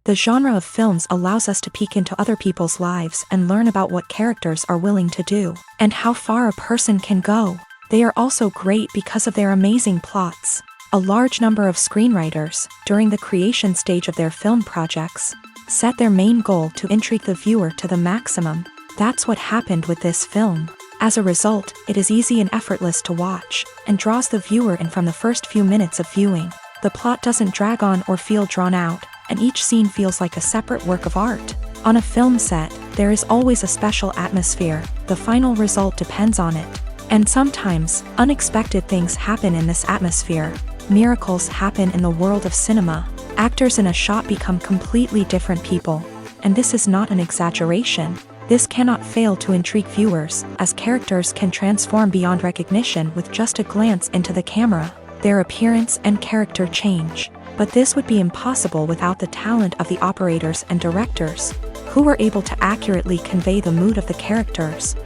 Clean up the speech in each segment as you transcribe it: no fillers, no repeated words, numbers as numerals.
The genre of films allows us to peek into other people's lives and learn about what characters are willing to do, and how far a person can go. They are also great because of their amazing plots. A large number of screenwriters, during the creation stage of their film projects, set their main goal to intrigue the viewer to the maximum. That's what happened with this film. As a result, it is easy and effortless to watch, and draws the viewer in from the first few minutes of viewing. The plot doesn't drag on or feel drawn out, and each scene feels like a separate work of art. On a film set, there is always a special atmosphere. The final result depends on it. And sometimes, unexpected things happen in this atmosphere. Miracles happen in the world of cinema. Actors in a shot become completely different people. And this is not an exaggeration. This cannot fail to intrigue viewers, as characters can transform beyond recognition with just a glance into the camera. Their appearance and character change. But this would be impossible without the talent of the operators and directors, who were able to accurately convey the mood of the characters.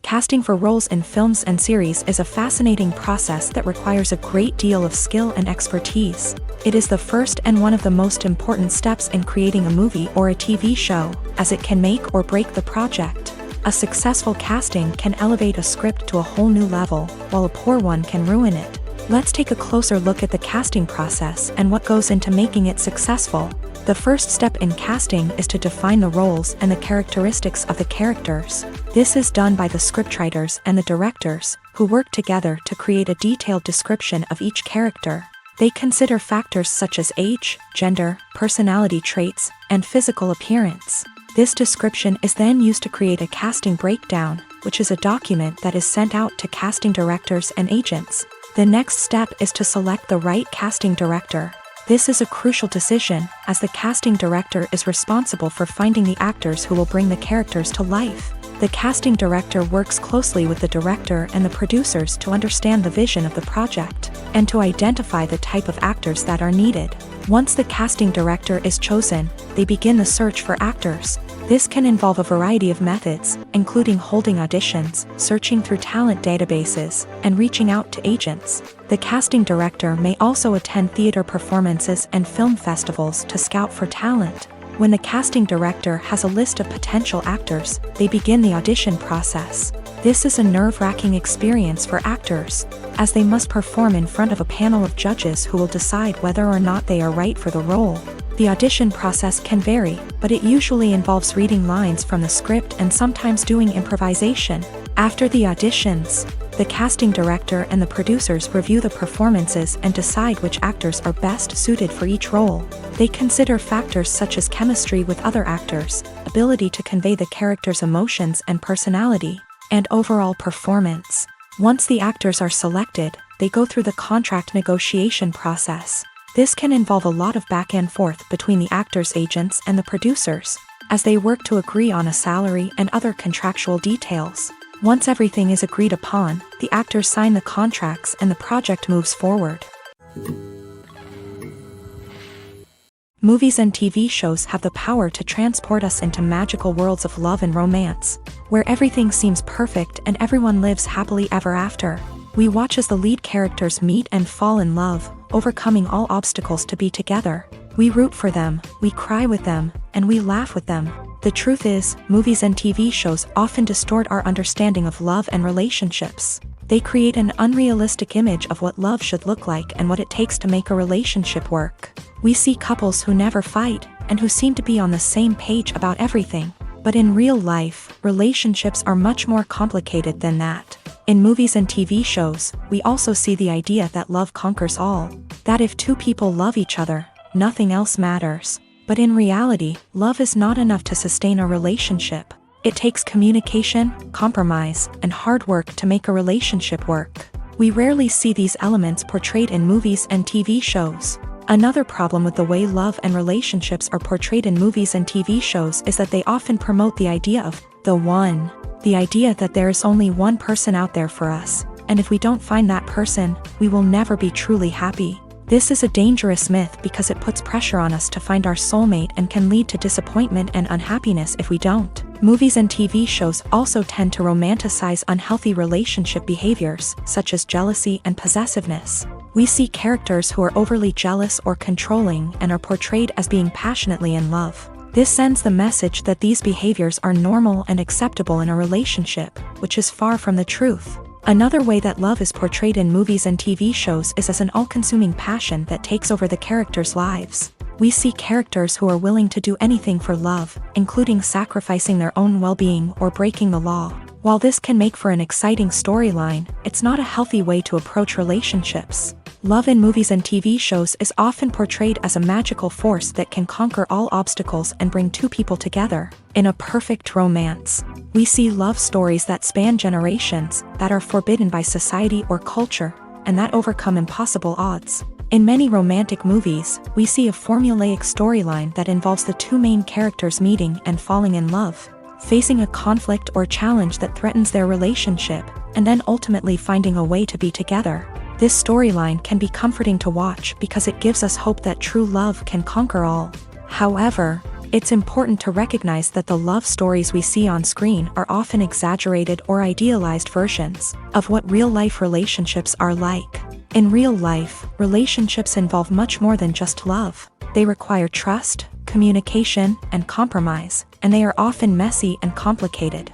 Casting for roles in films and series is a fascinating process that requires a great deal of skill and expertise. It is the first and one of the most important steps in creating a movie or a TV show, as it can make or break the project. A successful casting can elevate a script to a whole new level, while a poor one can ruin it. Let's take a closer look at the casting process and what goes into making it successful. The first step in casting is to define the roles and the characteristics of the characters. This is done by the scriptwriters and the directors, who work together to create a detailed description of each character. They consider factors such as age, gender, personality traits, and physical appearance. This description is then used to create a casting breakdown, which is a document that is sent out to casting directors and agents. The next step is to select the right casting director. This is a crucial decision, as the casting director is responsible for finding the actors who will bring the characters to life. The casting director works closely with the director and the producers to understand the vision of the project, and to identify the type of actors that are needed. Once the casting director is chosen, they begin the search for actors. This can involve a variety of methods, including holding auditions, searching through talent databases, and reaching out to agents. The casting director may also attend theater performances and film festivals to scout for talent. When the casting director has a list of potential actors, they begin the audition process. This is a nerve-wracking experience for actors, as they must perform in front of a panel of judges who will decide whether or not they are right for the role. The audition process can vary, but it usually involves reading lines from the script and sometimes doing improvisation. After the auditions, the casting director and the producers review the performances and decide which actors are best suited for each role. They consider factors such as chemistry with other actors, ability to convey the character's emotions and personality, and overall performance. Once the actors are selected, they go through the contract negotiation process. This can involve a lot of back and forth between the actors' agents and the producers, as they work to agree on a salary and other contractual details. Once everything is agreed upon, the actors sign the contracts and the project moves forward. Movies and TV shows have the power to transport us into magical worlds of love and romance, where everything seems perfect and everyone lives happily ever after. We watch as the lead characters meet and fall in love, overcoming all obstacles to be together. We root for them, we cry with them, and we laugh with them. The truth is, movies and TV shows often distort our understanding of love and relationships. They create an unrealistic image of what love should look like and what it takes to make a relationship work. We see couples who never fight, and who seem to be on the same page about everything. But in real life, relationships are much more complicated than that. In movies and TV shows, we also see the idea that love conquers all. That if two people love each other, nothing else matters. But in reality, love is not enough to sustain a relationship. It takes communication, compromise, and hard work to make a relationship work. We rarely see these elements portrayed in movies and TV shows. Another problem with the way love and relationships are portrayed in movies and TV shows is that they often promote the idea of the one. The idea that there is only one person out there for us, and if we don't find that person, we will never be truly happy. This is a dangerous myth because it puts pressure on us to find our soulmate and can lead to disappointment and unhappiness if we don't. Movies and TV shows also tend to romanticize unhealthy relationship behaviors, such as jealousy and possessiveness. We see characters who are overly jealous or controlling and are portrayed as being passionately in love. This sends the message that these behaviors are normal and acceptable in a relationship, which is far from the truth. Another way that love is portrayed in movies and TV shows is as an all-consuming passion that takes over the characters' lives. We see characters who are willing to do anything for love, including sacrificing their own well-being or breaking the law. While this can make for an exciting storyline, it's not a healthy way to approach relationships. Love in movies and TV shows is often portrayed as a magical force that can conquer all obstacles and bring two people together in a perfect romance. We see love stories that span generations, that are forbidden by society or culture, and that overcome impossible odds. In many romantic movies, we see a formulaic storyline that involves the two main characters meeting and falling in love, facing a conflict or challenge that threatens their relationship, and then ultimately finding a way to be together. This storyline can be comforting to watch because it gives us hope that true love can conquer all. However, it's important to recognize that the love stories we see on screen are often exaggerated or idealized versions of what real-life relationships are like. In real life, relationships involve much more than just love. They require trust, communication, and compromise, and they are often messy and complicated.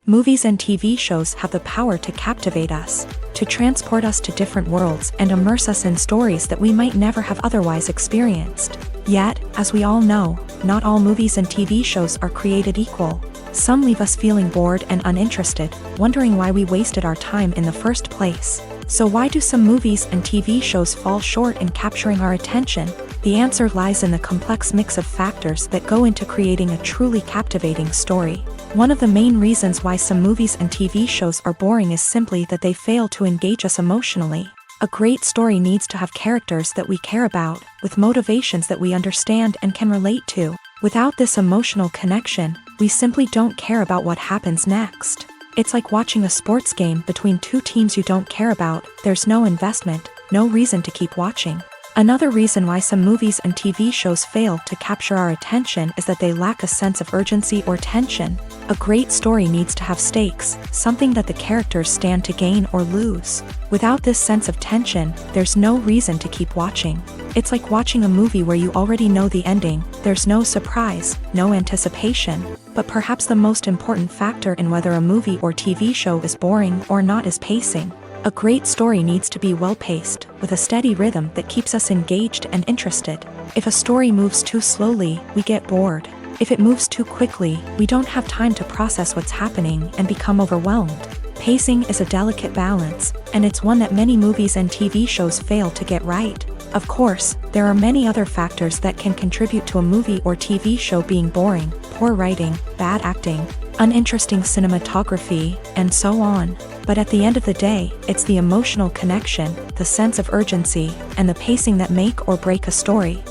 Movies and TV shows have the power to captivate us, to transport us to different worlds and immerse us in stories that we might never have otherwise experienced. Yet, as we all know, not all movies and TV shows are created equal. Some leave us feeling bored and uninterested, wondering why we wasted our time in the first place. So why do some movies and TV shows fall short in capturing our attention? The answer lies in the complex mix of factors that go into creating a truly captivating story. One of the main reasons why some movies and TV shows are boring is simply that they fail to engage us emotionally. A great story needs to have characters that we care about, with motivations that we understand and can relate to. Without this emotional connection, we simply don't care about what happens next. It's like watching a sports game between two teams you don't care about. There's no investment, no reason to keep watching. Another reason why some movies and TV shows fail to capture our attention is that they lack a sense of urgency or tension. A great story needs to have stakes, something that the characters stand to gain or lose. Without this sense of tension, there's no reason to keep watching. It's like watching a movie where you already know the ending. There's no surprise, no anticipation. But perhaps the most important factor in whether a movie or TV show is boring or not is pacing. A great story needs to be well-paced, with a steady rhythm that keeps us engaged and interested. If a story moves too slowly, we get bored. If it moves too quickly, we don't have time to process what's happening and become overwhelmed. Pacing is a delicate balance, and it's one that many movies and TV shows fail to get right. Of course, there are many other factors that can contribute to a movie or TV show being boring: poor writing, bad acting, uninteresting cinematography, and so on. But at the end of the day, it's the emotional connection, the sense of urgency, and the pacing that make or break a story.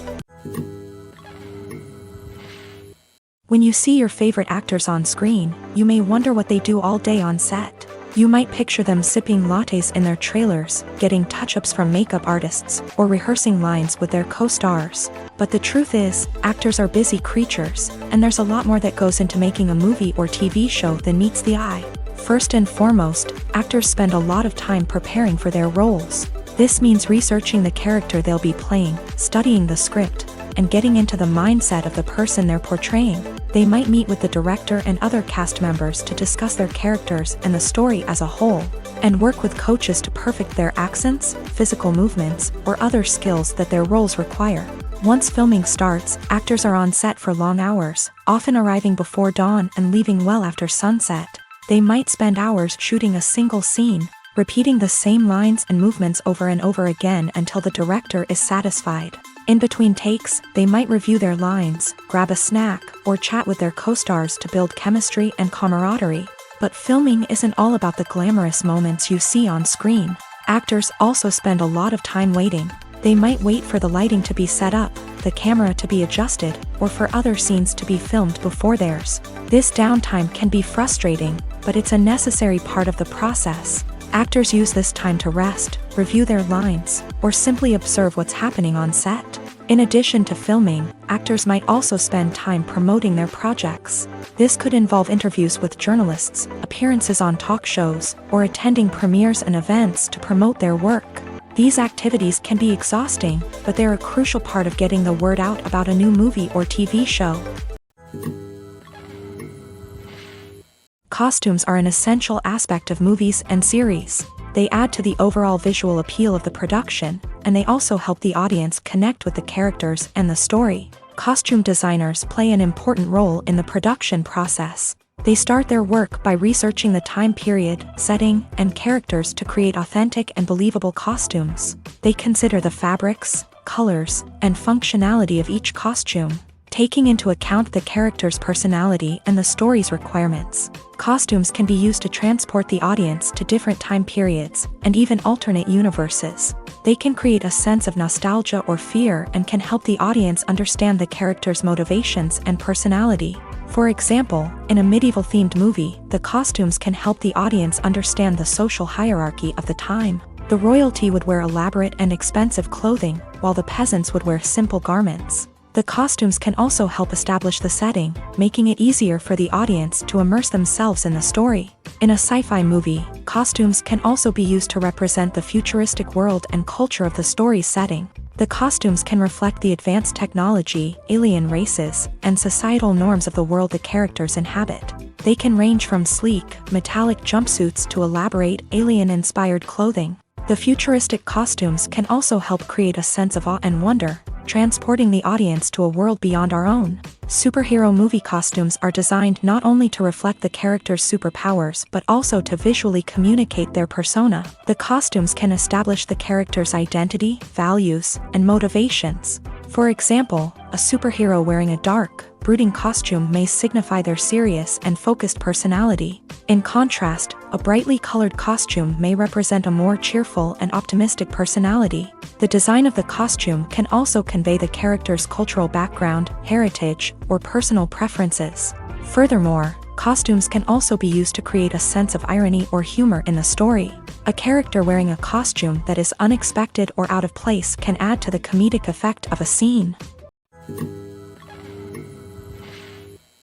When you see your favorite actors on screen, you may wonder what they do all day on set. You might picture them sipping lattes in their trailers, getting touch-ups from makeup artists, or rehearsing lines with their co-stars. But the truth is, actors are busy creatures, and there's a lot more that goes into making a movie or TV show than meets the eye. First and foremost, actors spend a lot of time preparing for their roles. This means researching the character they'll be playing, studying the script, and getting into the mindset of the person they're portraying. They might meet with the director and other cast members to discuss their characters and the story as a whole, and work with coaches to perfect their accents, physical movements, or other skills that their roles require. Once filming starts, actors are on set for long hours, often arriving before dawn and leaving well after sunset. They might spend hours shooting a single scene, repeating the same lines and movements over and over again until the director is satisfied. In between takes, they might review their lines, grab a snack, or chat with their co-stars to build chemistry and camaraderie. But filming isn't all about the glamorous moments you see on screen. Actors also spend a lot of time waiting. They might wait for the lighting to be set up, the camera to be adjusted, or for other scenes to be filmed before theirs. This downtime can be frustrating, but it's a necessary part of the process. Actors use this time to rest, review their lines, or simply observe what's happening on set. In addition to filming, actors might also spend time promoting their projects. This could involve interviews with journalists, appearances on talk shows, or attending premieres and events to promote their work. These activities can be exhausting, but they're a crucial part of getting the word out about a new movie or TV show. Costumes are an essential aspect of movies and series. They add to the overall visual appeal of the production, and they also help the audience connect with the characters and the story. Costume designers play an important role in the production process. They start their work by researching the time period, setting, and characters to create authentic and believable costumes. They consider the fabrics, colors, and functionality of each costume, taking into account the character's personality and the story's requirements. Costumes can be used to transport the audience to different time periods and even alternate universes. They can create a sense of nostalgia or fear and can help the audience understand the character's motivations and personality. For example, in a medieval-themed movie, the costumes can help the audience understand the social hierarchy of the time. The royalty would wear elaborate and expensive clothing, while the peasants would wear simple garments. The costumes can also help establish the setting, making it easier for the audience to immerse themselves in the story. In a sci-fi movie, costumes can also be used to represent the futuristic world and culture of the story's setting. The costumes can reflect the advanced technology, alien races, and societal norms of the world the characters inhabit. They can range from sleek, metallic jumpsuits to elaborate, alien-inspired clothing. The futuristic costumes can also help create a sense of awe and wonder, transporting the audience to a world beyond our own. Superhero movie costumes are designed not only to reflect the character's superpowers but also to visually communicate their persona. The costumes can establish the character's identity, values, and motivations. For example, a superhero wearing a dark, brooding costume may signify their serious and focused personality. In contrast, a brightly colored costume may represent a more cheerful and optimistic personality. The design of the costume can also convey the character's cultural background, heritage, or personal preferences. Furthermore, costumes can also be used to create a sense of irony or humor in the story. A character wearing a costume that is unexpected or out of place can add to the comedic effect of a scene.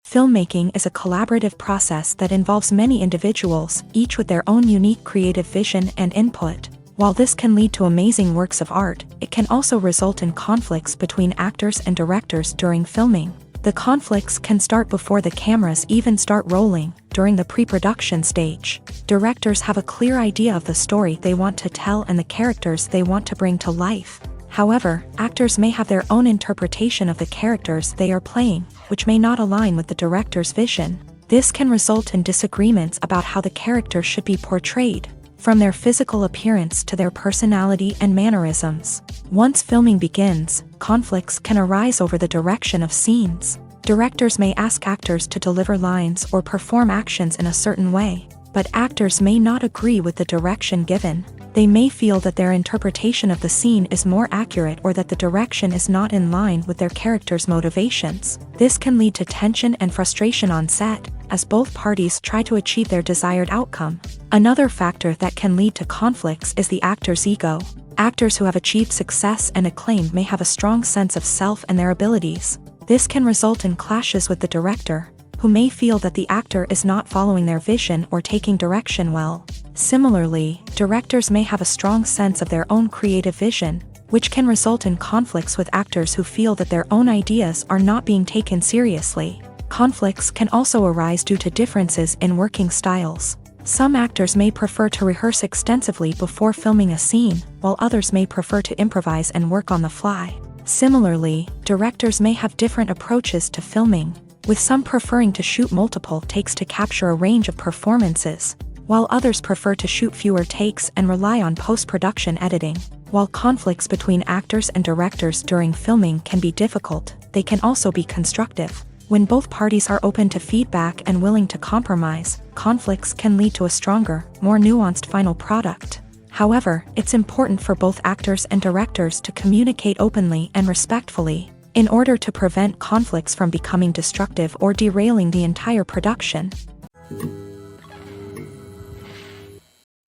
Filmmaking is a collaborative process that involves many individuals, each with their own unique creative vision and input. While this can lead to amazing works of art, it can also result in conflicts between actors and directors during filming. The conflicts can start before the cameras even start rolling, during the pre-production stage. Directors have a clear idea of the story they want to tell and the characters they want to bring to life. However, actors may have their own interpretation of the characters they are playing, which may not align with the director's vision. This can result in disagreements about how the character should be portrayed, from their physical appearance to their personality and mannerisms. Once filming begins, conflicts can arise over the direction of scenes. Directors may ask actors to deliver lines or perform actions in a certain way, but actors may not agree with the direction given. They may feel that their interpretation of the scene is more accurate or that the direction is not in line with their character's motivations. This can lead to tension and frustration on set, as both parties try to achieve their desired outcome. Another factor that can lead to conflicts is the actor's ego. Actors who have achieved success and acclaim may have a strong sense of self and their abilities. This can result in clashes with the director, who may feel that the actor is not following their vision or taking direction well. Similarly, directors may have a strong sense of their own creative vision, which can result in conflicts with actors who feel that their own ideas are not being taken seriously. Conflicts can also arise due to differences in working styles. Some actors may prefer to rehearse extensively before filming a scene, while others may prefer to improvise and work on the fly. Similarly, directors may have different approaches to filming, with some preferring to shoot multiple takes to capture a range of performances, while others prefer to shoot fewer takes and rely on post-production editing. While conflicts between actors and directors during filming can be difficult, they can also be constructive. When both parties are open to feedback and willing to compromise, conflicts can lead to a stronger, more nuanced final product. However, it's important for both actors and directors to communicate openly and respectfully, in order to prevent conflicts from becoming destructive or derailing the entire production.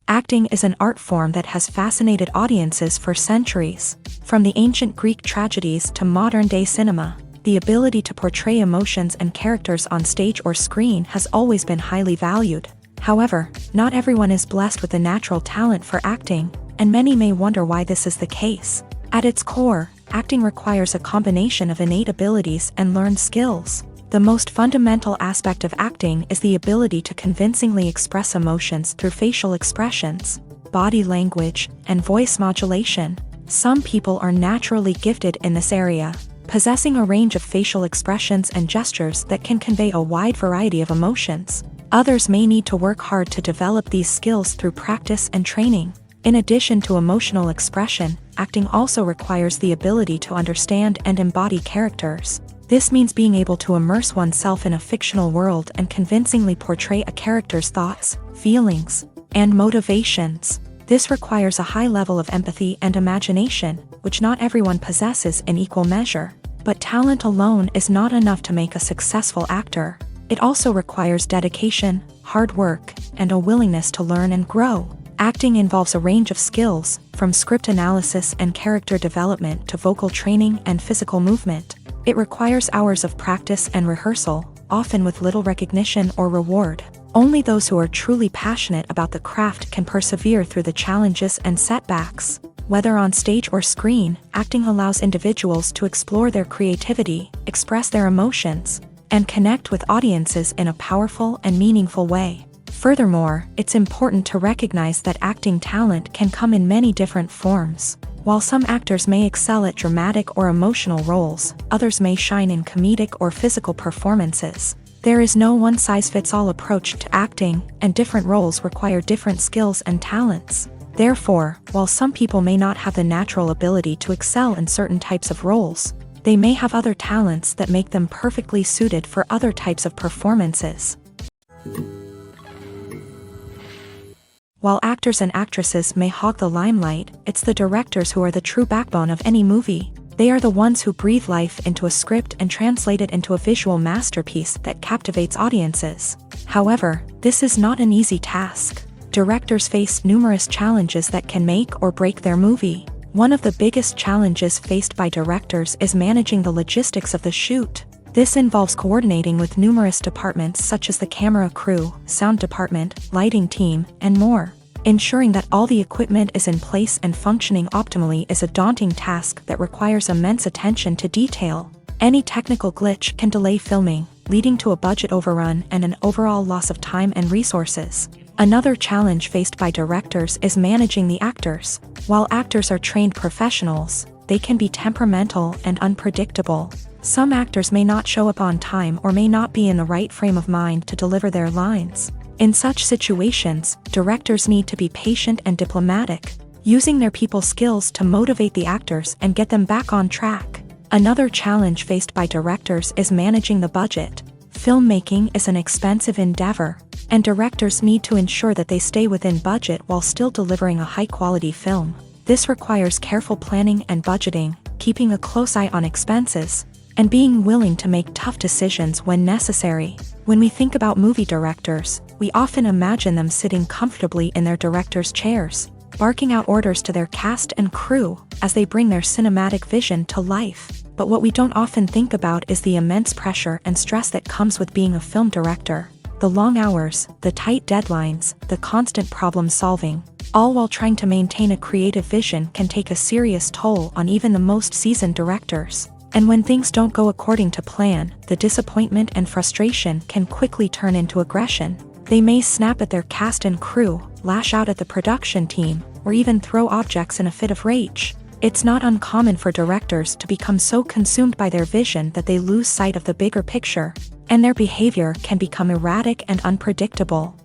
Acting is an art form that has fascinated audiences for centuries. From the ancient Greek tragedies to modern-day cinema, the ability to portray emotions and characters on stage or screen has always been highly valued. However, not everyone is blessed with the natural talent for acting, and many may wonder why this is the case. At its core, acting requires a combination of innate abilities and learned skills. The most fundamental aspect of acting is the ability to convincingly express emotions through facial expressions, body language, and voice modulation. Some people are naturally gifted in this area, possessing a range of facial expressions and gestures that can convey a wide variety of emotions. Others may need to work hard to develop these skills through practice and training. In addition to emotional expression, acting also requires the ability to understand and embody characters. This means being able to immerse oneself in a fictional world and convincingly portray a character's thoughts, feelings, and motivations. This requires a high level of empathy and imagination, which not everyone possesses in equal measure. But talent alone is not enough to make a successful actor. It also requires dedication, hard work, and a willingness to learn and grow. Acting involves a range of skills, from script analysis and character development to vocal training and physical movement. It requires hours of practice and rehearsal, often with little recognition or reward. Only those who are truly passionate about the craft can persevere through the challenges and setbacks. Whether on stage or screen, acting allows individuals to explore their creativity, express their emotions, and connect with audiences in a powerful and meaningful way. Furthermore, it's important to recognize that acting talent can come in many different forms. While some actors may excel at dramatic or emotional roles, others may shine in comedic or physical performances. There is no one-size-fits-all approach to acting, and different roles require different skills and talents. Therefore, while some people may not have the natural ability to excel in certain types of roles, they may have other talents that make them perfectly suited for other types of performances. While actors and actresses may hog the limelight, it's the directors who are the true backbone of any movie. They are the ones who breathe life into a script and translate it into a visual masterpiece that captivates audiences. However, this is not an easy task. Directors face numerous challenges that can make or break their movie. One of the biggest challenges faced by directors is managing the logistics of the shoot. This involves coordinating with numerous departments such as the camera crew, sound department, lighting team, and more. Ensuring that all the equipment is in place and functioning optimally is a daunting task that requires immense attention to detail. Any technical glitch can delay filming, leading to a budget overrun and an overall loss of time and resources. Another challenge faced by directors is managing the actors. While actors are trained professionals, they can be temperamental and unpredictable. Some actors may not show up on time or may not be in the right frame of mind to deliver their lines. In such situations, directors need to be patient and diplomatic, using their people skills to motivate the actors and get them back on track. Another challenge faced by directors is managing the budget. Filmmaking is an expensive endeavor, and directors need to ensure that they stay within budget while still delivering a high-quality film. This requires careful planning and budgeting, keeping a close eye on expenses, and being willing to make tough decisions when necessary. When we think about movie directors, we often imagine them sitting comfortably in their director's chairs, barking out orders to their cast and crew as they bring their cinematic vision to life. But what we don't often think about is the immense pressure and stress that comes with being a film director. The long hours, the tight deadlines, the constant problem solving, all while trying to maintain a creative vision can take a serious toll on even the most seasoned directors. And when things don't go according to plan, the disappointment and frustration can quickly turn into aggression. They may snap at their cast and crew, lash out at the production team, or even throw objects in a fit of rage. It's not uncommon for directors to become so consumed by their vision that they lose sight of the bigger picture, and their behavior can become erratic and unpredictable.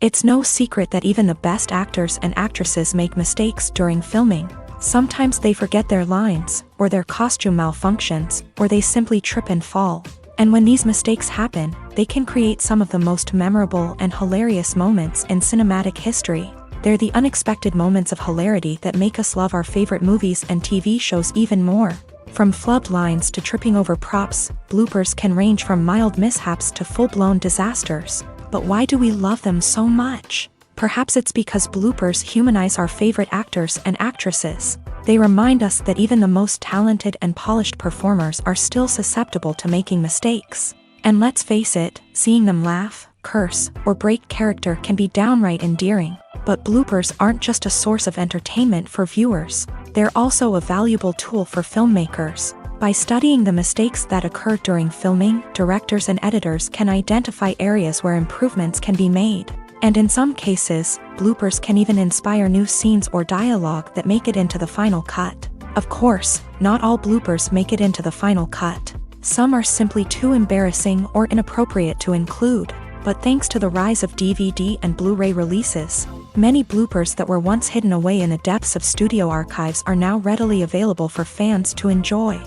It's no secret that even the best actors and actresses make mistakes during filming. Sometimes they forget their lines, or their costume malfunctions, or they simply trip and fall. And when these mistakes happen, they can create some of the most memorable and hilarious moments in cinematic history. They're the unexpected moments of hilarity that make us love our favorite movies and TV shows even more. From flubbed lines to tripping over props, bloopers can range from mild mishaps to full-blown disasters. But why do we love them so much? Perhaps it's because bloopers humanize our favorite actors and actresses. They remind us that even the most talented and polished performers are still susceptible to making mistakes. And let's face it, seeing them laugh, curse, or break character can be downright endearing. But bloopers aren't just a source of entertainment for viewers. They're also a valuable tool for filmmakers. By studying the mistakes that occur during filming, directors and editors can identify areas where improvements can be made. And in some cases, bloopers can even inspire new scenes or dialogue that make it into the final cut. Of course, not all bloopers make it into the final cut. Some are simply too embarrassing or inappropriate to include. But thanks to the rise of DVD and Blu-ray releases, many bloopers that were once hidden away in the depths of studio archives are now readily available for fans to enjoy.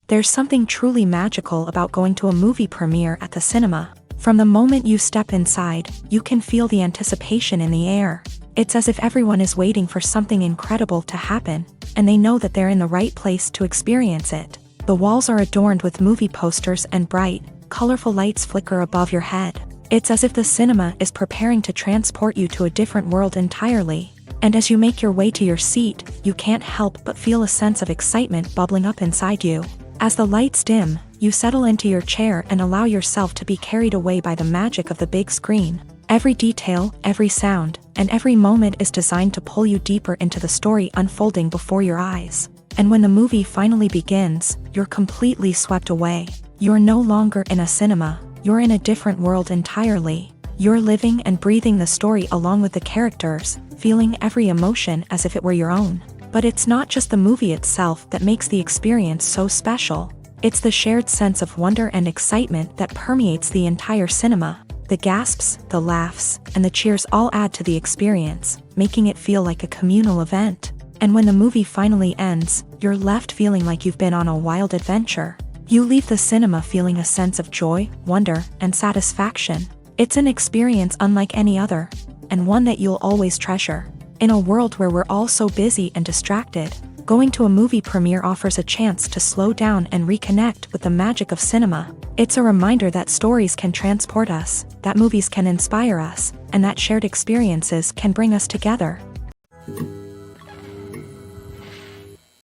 There's something truly magical about going to a movie premiere at the cinema. From the moment you step inside, you can feel the anticipation in the air. It's as if everyone is waiting for something incredible to happen, and they know that they're in the right place to experience it. The walls are adorned with movie posters and bright, colorful lights flicker above your head. It's as if the cinema is preparing to transport you to a different world entirely. And as you make your way to your seat, you can't help but feel a sense of excitement bubbling up inside you. As the lights dim, you settle into your chair and allow yourself to be carried away by the magic of the big screen. Every detail, every sound, and every moment is designed to pull you deeper into the story unfolding before your eyes. And when the movie finally begins, you're completely swept away. You're no longer in a cinema, you're in a different world entirely. You're living and breathing the story along with the characters, feeling every emotion as if it were your own. But it's not just the movie itself that makes the experience so special. It's the shared sense of wonder and excitement that permeates the entire cinema. The gasps, the laughs, and the cheers all add to the experience, making it feel like a communal event. And when the movie finally ends, you're left feeling like you've been on a wild adventure. You leave the cinema feeling a sense of joy, wonder, and satisfaction. It's an experience unlike any other, and one that you'll always treasure. In a world where we're all so busy and distracted, going to a movie premiere offers a chance to slow down and reconnect with the magic of cinema. It's a reminder that stories can transport us, that movies can inspire us, and that shared experiences can bring us together.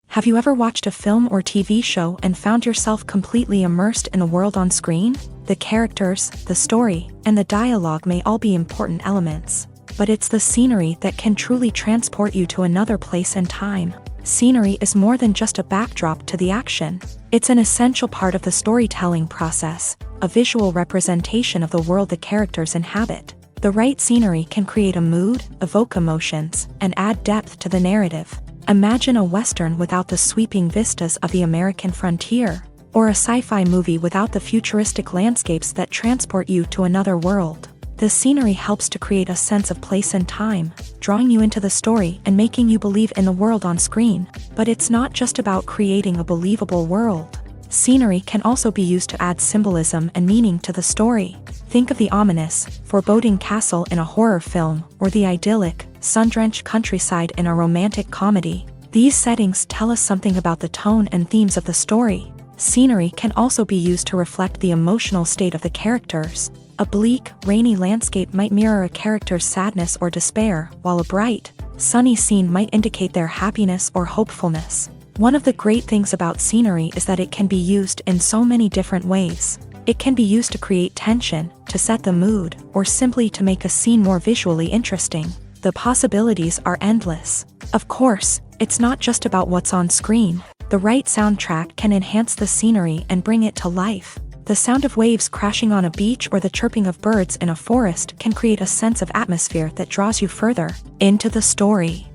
Have you ever watched a film or TV show and found yourself completely immersed in the world on screen? The characters, the story, and the dialogue may all be important elements, but it's the scenery that can truly transport you to another place and time. Scenery is more than just a backdrop to the action. It's an essential part of the storytelling process, a visual representation of the world the characters inhabit. The right scenery can create a mood, evoke emotions, and add depth to the narrative. Imagine a Western without the sweeping vistas of the American frontier, or a sci-fi movie without the futuristic landscapes that transport you to another world. The scenery helps to create a sense of place and time, drawing you into the story and making you believe in the world on screen. But it's not just about creating a believable world. Scenery can also be used to add symbolism and meaning to the story. Think of the ominous, foreboding castle in a horror film, or the idyllic, sun-drenched countryside in a romantic comedy. These settings tell us something about the tone and themes of the story. Scenery can also be used to reflect the emotional state of the characters. A bleak, rainy landscape might mirror a character's sadness or despair, while a bright, sunny scene might indicate their happiness or hopefulness. One of the great things about scenery is that it can be used in so many different ways. It can be used to create tension, to set the mood, or simply to make a scene more visually interesting. The possibilities are endless. Of course, it's not just about what's on screen. The right soundtrack can enhance the scenery and bring it to life. The sound of waves crashing on a beach or the chirping of birds in a forest can create a sense of atmosphere that draws you further into the story.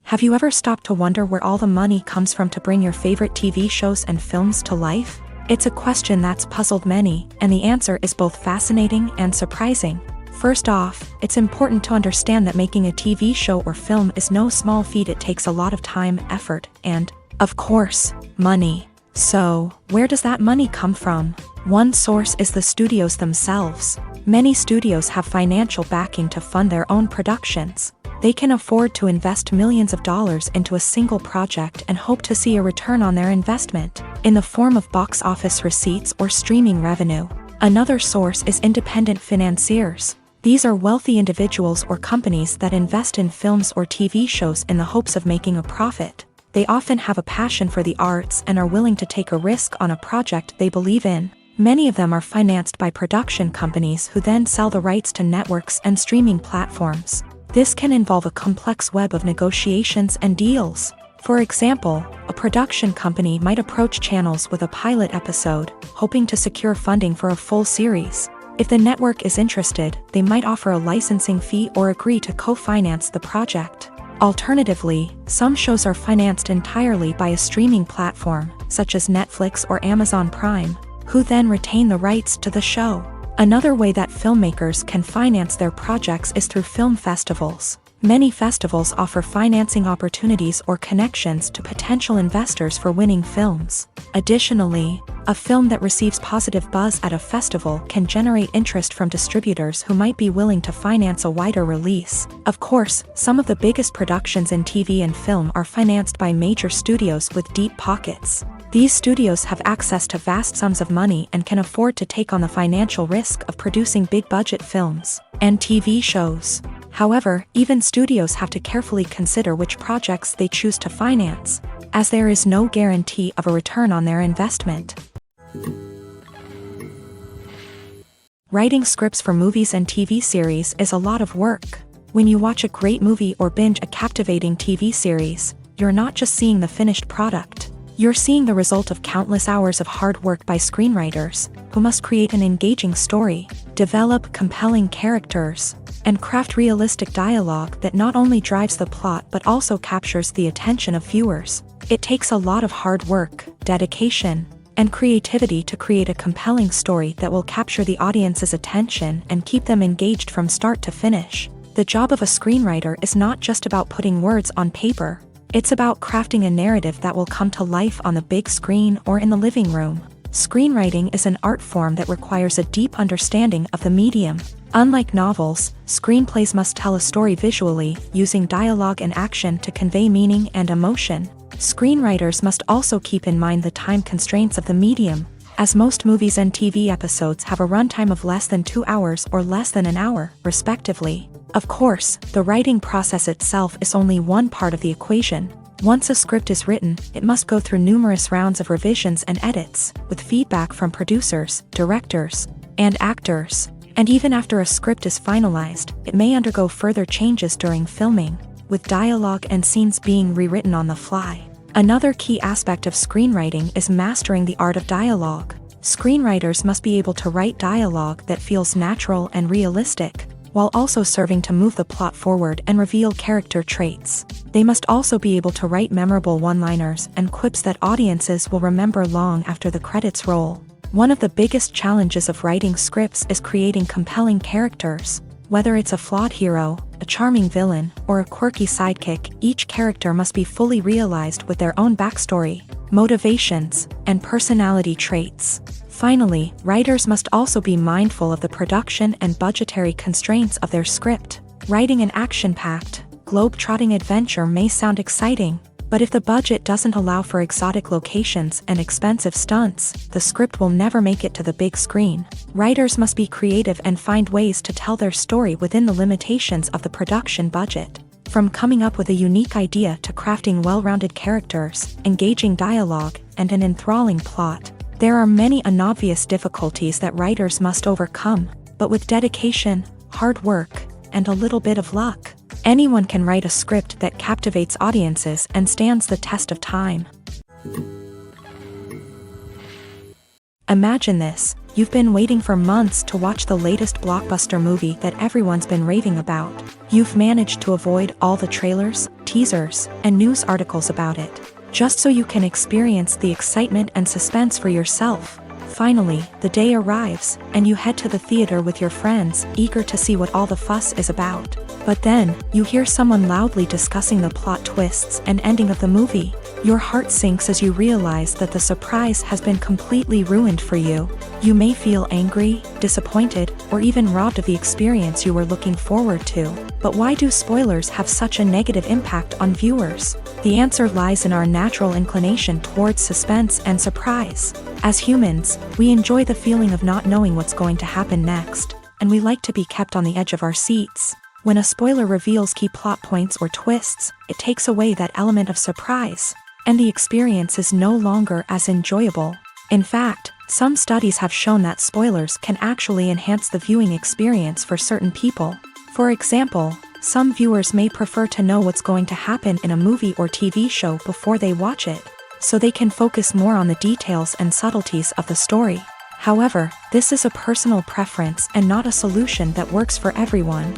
Have you ever stopped to wonder where all the money comes from to bring your favorite TV shows and films to life? It's a question that's puzzled many, and the answer is both fascinating and surprising. First off, it's important to understand that making a TV show or film is no small feat. It takes a lot of time, effort, and, of course, money. So, where does that money come from? One source is the studios themselves. Many studios have financial backing to fund their own productions. They can afford to invest millions of dollars into a single project and hope to see a return on their investment, in the form of box office receipts or streaming revenue. Another source is independent financiers. These are wealthy individuals or companies that invest in films or TV shows in the hopes of making a profit. They often have a passion for the arts and are willing to take a risk on a project they believe in. Many of them are financed by production companies who then sell the rights to networks and streaming platforms. This can involve a complex web of negotiations and deals. For example, a production company might approach channels with a pilot episode, hoping to secure funding for a full series. If the network is interested, they might offer a licensing fee or agree to co-finance the project. Alternatively, some shows are financed entirely by a streaming platform, such as Netflix or Amazon Prime, who then retain the rights to the show. Another way that filmmakers can finance their projects is through film festivals. Many festivals offer financing opportunities or connections to potential investors for winning films. Additionally, a film that receives positive buzz at a festival can generate interest from distributors who might be willing to finance a wider release. Of course, some of the biggest productions in TV and film are financed by major studios with deep pockets. These studios have access to vast sums of money and can afford to take on the financial risk of producing big-budget films and TV shows. However, even studios have to carefully consider which projects they choose to finance, as there is no guarantee of a return on their investment. Writing scripts for movies and TV series is a lot of work. When you watch a great movie or binge a captivating TV series, you're not just seeing the finished product. You're seeing the result of countless hours of hard work by screenwriters, who must create an engaging story, develop compelling characters, and craft realistic dialogue that not only drives the plot but also captures the attention of viewers. It takes a lot of hard work, dedication, and creativity to create a compelling story that will capture the audience's attention and keep them engaged from start to finish. The job of a screenwriter is not just about putting words on paper. It's about crafting a narrative that will come to life on the big screen or in the living room. Screenwriting is an art form that requires a deep understanding of the medium. Unlike novels, screenplays must tell a story visually, using dialogue and action to convey meaning and emotion. Screenwriters must also keep in mind the time constraints of the medium, as most movies and TV episodes have a runtime of less than 2 hours or less than an hour, respectively. Of course, the writing process itself is only one part of the equation. Once a script is written, it must go through numerous rounds of revisions and edits, with feedback from producers, directors, and actors. And even after a script is finalized, it may undergo further changes during filming, with dialogue and scenes being rewritten on the fly. Another key aspect of screenwriting is mastering the art of dialogue. Screenwriters must be able to write dialogue that feels natural and realistic, while also serving to move the plot forward and reveal character traits. They must also be able to write memorable one-liners and quips that audiences will remember long after the credits roll. One of the biggest challenges of writing scripts is creating compelling characters. Whether it's a flawed hero, a charming villain, or a quirky sidekick, each character must be fully realized with their own backstory, motivations, and personality traits. Finally, writers must also be mindful of the production and budgetary constraints of their script. Writing an action-packed, globe-trotting adventure may sound exciting, but if the budget doesn't allow for exotic locations and expensive stunts, the script will never make it to the big screen. Writers must be creative and find ways to tell their story within the limitations of the production budget. From coming up with a unique idea to crafting well-rounded characters, engaging dialogue, and an enthralling plot, there are many unobvious difficulties that writers must overcome, but with dedication, hard work, and a little bit of luck, anyone can write a script that captivates audiences and stands the test of time. Imagine this: you've been waiting for months to watch the latest blockbuster movie that everyone's been raving about. You've managed to avoid all the trailers, teasers, and news articles about it, just so you can experience the excitement and suspense for yourself. Finally, the day arrives, and you head to the theater with your friends, eager to see what all the fuss is about. But then, you hear someone loudly discussing the plot twists and ending of the movie. Your heart sinks as you realize that the surprise has been completely ruined for you. You may feel angry, disappointed, or even robbed of the experience you were looking forward to. But why do spoilers have such a negative impact on viewers? The answer lies in our natural inclination towards suspense and surprise. As humans, we enjoy the feeling of not knowing what's going to happen next, and we like to be kept on the edge of our seats. When a spoiler reveals key plot points or twists, it takes away that element of surprise, and the experience is no longer as enjoyable. In fact, some studies have shown that spoilers can actually enhance the viewing experience for certain people. For example, some viewers may prefer to know what's going to happen in a movie or TV show before they watch it, so they can focus more on the details and subtleties of the story. However, this is a personal preference and not a solution that works for everyone.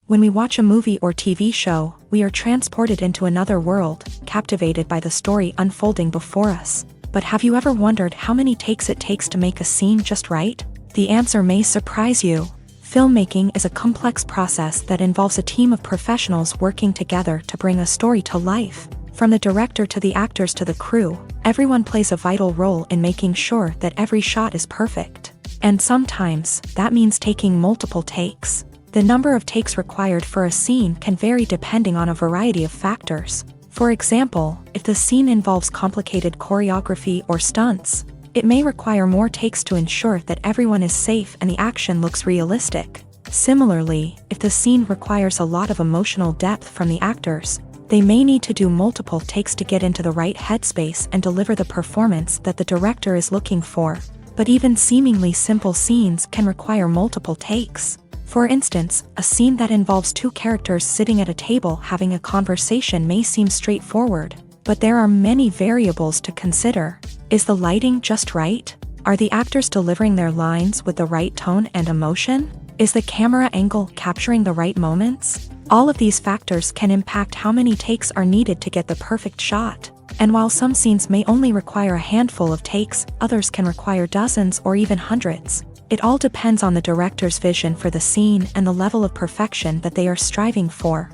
When we watch a movie or TV show, we are transported into another world, captivated by the story unfolding before us. But have you ever wondered how many takes it takes to make a scene just right? The answer may surprise you. Filmmaking is a complex process that involves a team of professionals working together to bring a story to life. From the director to the actors to the crew, everyone plays a vital role in making sure that every shot is perfect. And sometimes, that means taking multiple takes. The number of takes required for a scene can vary depending on a variety of factors. For example, if the scene involves complicated choreography or stunts, it may require more takes to ensure that everyone is safe and the action looks realistic. Similarly, if the scene requires a lot of emotional depth from the actors, they may need to do multiple takes to get into the right headspace and deliver the performance that the director is looking for. But even seemingly simple scenes can require multiple takes. For instance, a scene that involves two characters sitting at a table having a conversation may seem straightforward, but there are many variables to consider. Is the lighting just right? Are the actors delivering their lines with the right tone and emotion? Is the camera angle capturing the right moments? All of these factors can impact how many takes are needed to get the perfect shot. And while some scenes may only require a handful of takes, others can require dozens or even hundreds. It all depends on the director's vision for the scene and the level of perfection that they are striving for.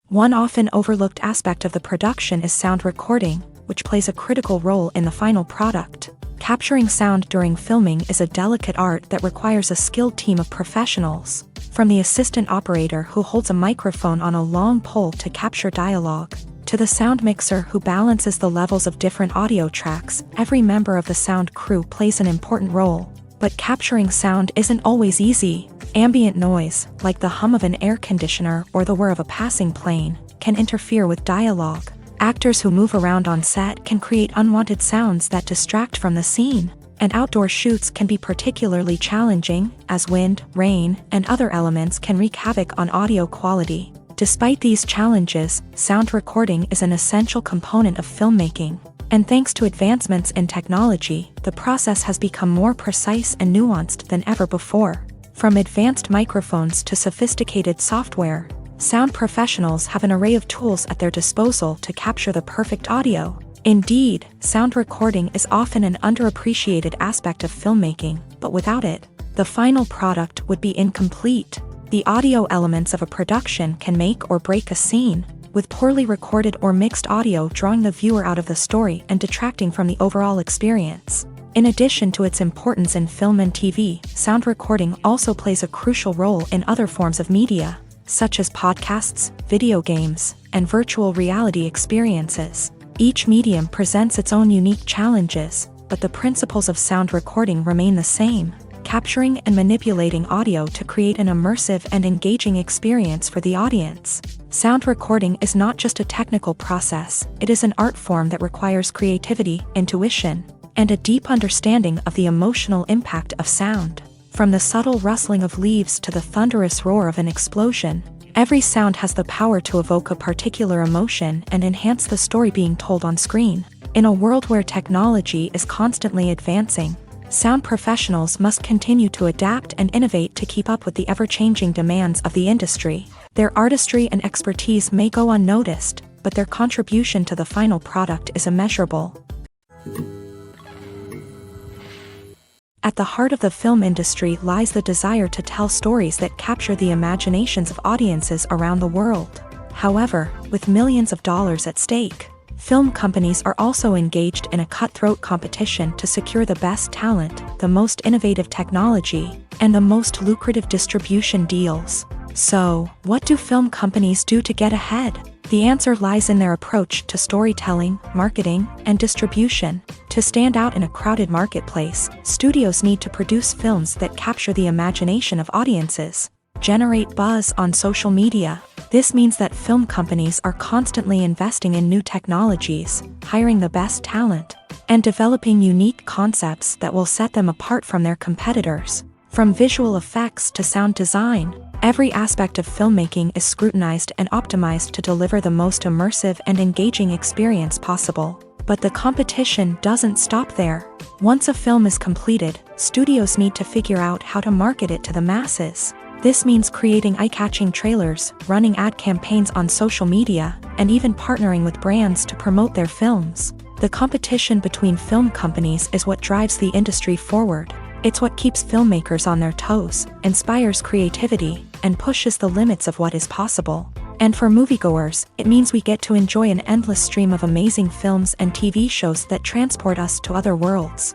One often overlooked aspect of the production is sound recording, which plays a critical role in the final product. Capturing sound during filming is a delicate art that requires a skilled team of professionals. From the assistant operator who holds a microphone on a long pole to capture dialogue, to the sound mixer who balances the levels of different audio tracks, every member of the sound crew plays an important role. But capturing sound isn't always easy. Ambient noise, like the hum of an air conditioner or the whir of a passing plane, can interfere with dialogue. Actors who move around on set can create unwanted sounds that distract from the scene. And outdoor shoots can be particularly challenging, as wind, rain, and other elements can wreak havoc on audio quality. Despite these challenges, sound recording is an essential component of filmmaking. And thanks to advancements in technology, the process has become more precise and nuanced than ever before. From advanced microphones to sophisticated software, sound professionals have an array of tools at their disposal to capture the perfect audio. Indeed, sound recording is often an underappreciated aspect of filmmaking, but without it, the final product would be incomplete. The audio elements of a production can make or break a scene, with poorly recorded or mixed audio drawing the viewer out of the story and detracting from the overall experience. In addition to its importance in film and TV, sound recording also plays a crucial role in other forms of media, such as podcasts, video games, and virtual reality experiences. Each medium presents its own unique challenges, but the principles of sound recording remain the same: capturing and manipulating audio to create an immersive and engaging experience for the audience. Sound recording is not just a technical process, it is an art form that requires creativity, intuition, and a deep understanding of the emotional impact of sound. From the subtle rustling of leaves to the thunderous roar of an explosion, every sound has the power to evoke a particular emotion and enhance the story being told on screen. In a world where technology is constantly advancing, sound professionals must continue to adapt and innovate to keep up with the ever-changing demands of the industry. Their artistry and expertise may go unnoticed, but their contribution to the final product is immeasurable. At the heart of the film industry lies the desire to tell stories that capture the imaginations of audiences around the world. However, with millions of dollars at stake, film companies are also engaged in a cutthroat competition to secure the best talent, the most innovative technology, and the most lucrative distribution deals. So, what do film companies do to get ahead? The answer lies in their approach to storytelling, marketing, and distribution. To stand out in a crowded marketplace, studios need to produce films that capture the imagination of audiences, generate buzz on social media. This means that film companies are constantly investing in new technologies, hiring the best talent, and developing unique concepts that will set them apart from their competitors. From visual effects to sound design, every aspect of filmmaking is scrutinized and optimized to deliver the most immersive and engaging experience possible. But the competition doesn't stop there. Once a film is completed, studios need to figure out how to market it to the masses. This means creating eye-catching trailers, running ad campaigns on social media, and even partnering with brands to promote their films. The competition between film companies is what drives the industry forward. It's what keeps filmmakers on their toes, inspires creativity, and pushes the limits of what is possible. And for moviegoers, it means we get to enjoy an endless stream of amazing films and TV shows that transport us to other worlds.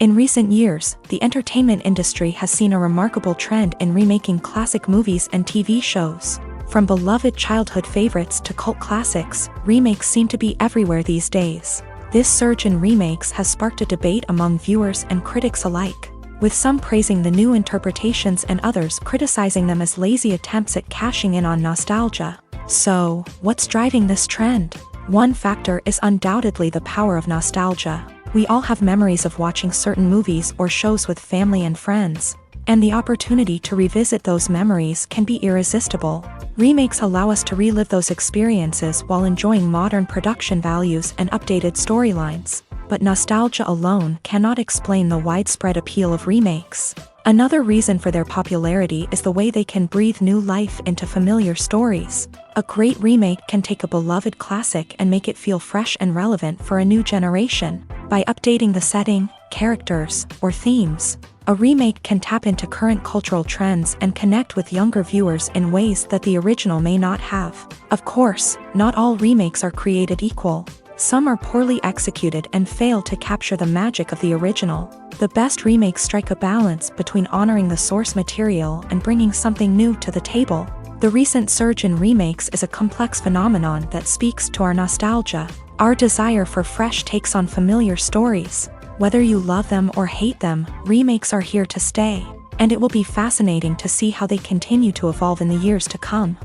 In recent years, the entertainment industry has seen a remarkable trend in remaking classic movies and TV shows. From beloved childhood favorites to cult classics, remakes seem to be everywhere these days. This surge in remakes has sparked a debate among viewers and critics alike, with some praising the new interpretations and others criticizing them as lazy attempts at cashing in on nostalgia. So, what's driving this trend? One factor is undoubtedly the power of nostalgia. We all have memories of watching certain movies or shows with family and friends, and the opportunity to revisit those memories can be irresistible. Remakes allow us to relive those experiences while enjoying modern production values and updated storylines. But nostalgia alone cannot explain the widespread appeal of remakes. Another reason for their popularity is the way they can breathe new life into familiar stories. A great remake can take a beloved classic and make it feel fresh and relevant for a new generation. By updating the setting, characters, or themes, a remake can tap into current cultural trends and connect with younger viewers in ways that the original may not have. Of course, not all remakes are created equal. Some are poorly executed and fail to capture the magic of the original. The best remakes strike a balance between honoring the source material and bringing something new to the table. The recent surge in remakes is a complex phenomenon that speaks to our nostalgia, our desire for fresh takes on familiar stories. Whether you love them or hate them, remakes are here to stay, and it will be fascinating to see how they continue to evolve in the years to come.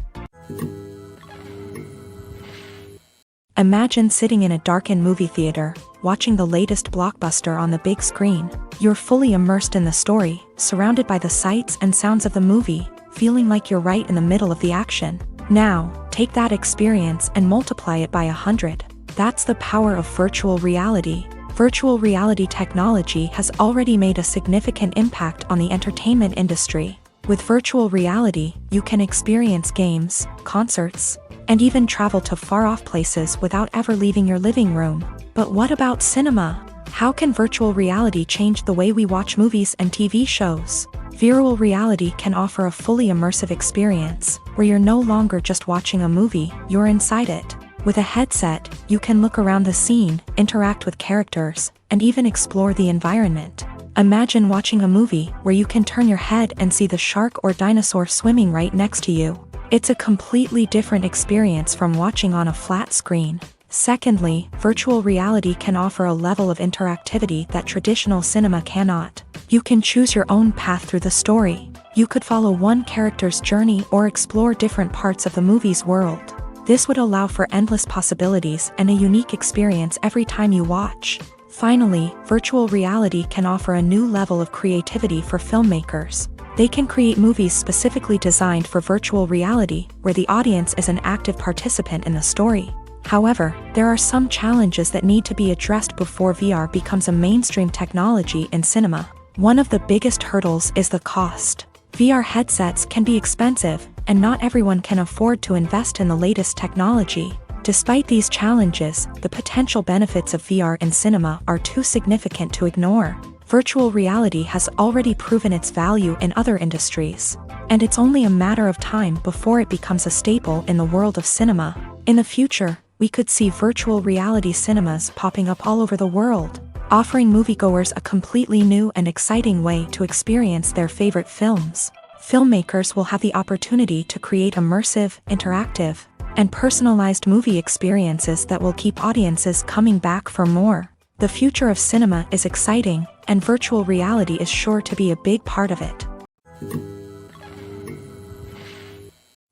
Imagine sitting in a darkened movie theater, watching the latest blockbuster on the big screen. You're fully immersed in the story, surrounded by the sights and sounds of the movie, feeling like you're right in the middle of the action. Now, take that experience and multiply it by 100. That's the power of virtual reality. Virtual reality technology has already made a significant impact on the entertainment industry. With virtual reality, you can experience games, concerts, and even travel to far-off places without ever leaving your living room. But what about cinema? How can virtual reality change the way we watch movies and TV shows? Virtual reality can offer a fully immersive experience, where you're no longer just watching a movie, you're inside it. With a headset, you can look around the scene, interact with characters, and even explore the environment. Imagine watching a movie where you can turn your head and see the shark or dinosaur swimming right next to you. It's a completely different experience from watching on a flat screen. Secondly, virtual reality can offer a level of interactivity that traditional cinema cannot. You can choose your own path through the story. You could follow one character's journey or explore different parts of the movie's world. This would allow for endless possibilities and a unique experience every time you watch. Finally, virtual reality can offer a new level of creativity for filmmakers. They can create movies specifically designed for virtual reality, where the audience is an active participant in the story. However, there are some challenges that need to be addressed before VR becomes a mainstream technology in cinema. One of the biggest hurdles is the cost. VR headsets can be expensive, and not everyone can afford to invest in the latest technology. Despite these challenges, the potential benefits of VR in cinema are too significant to ignore. Virtual reality has already proven its value in other industries, and it's only a matter of time before it becomes a staple in the world of cinema. In the future, we could see virtual reality cinemas popping up all over the world, offering moviegoers a completely new and exciting way to experience their favorite films. Filmmakers will have the opportunity to create immersive, interactive, and personalized movie experiences that will keep audiences coming back for more. The future of cinema is exciting, and virtual reality is sure to be a big part of it.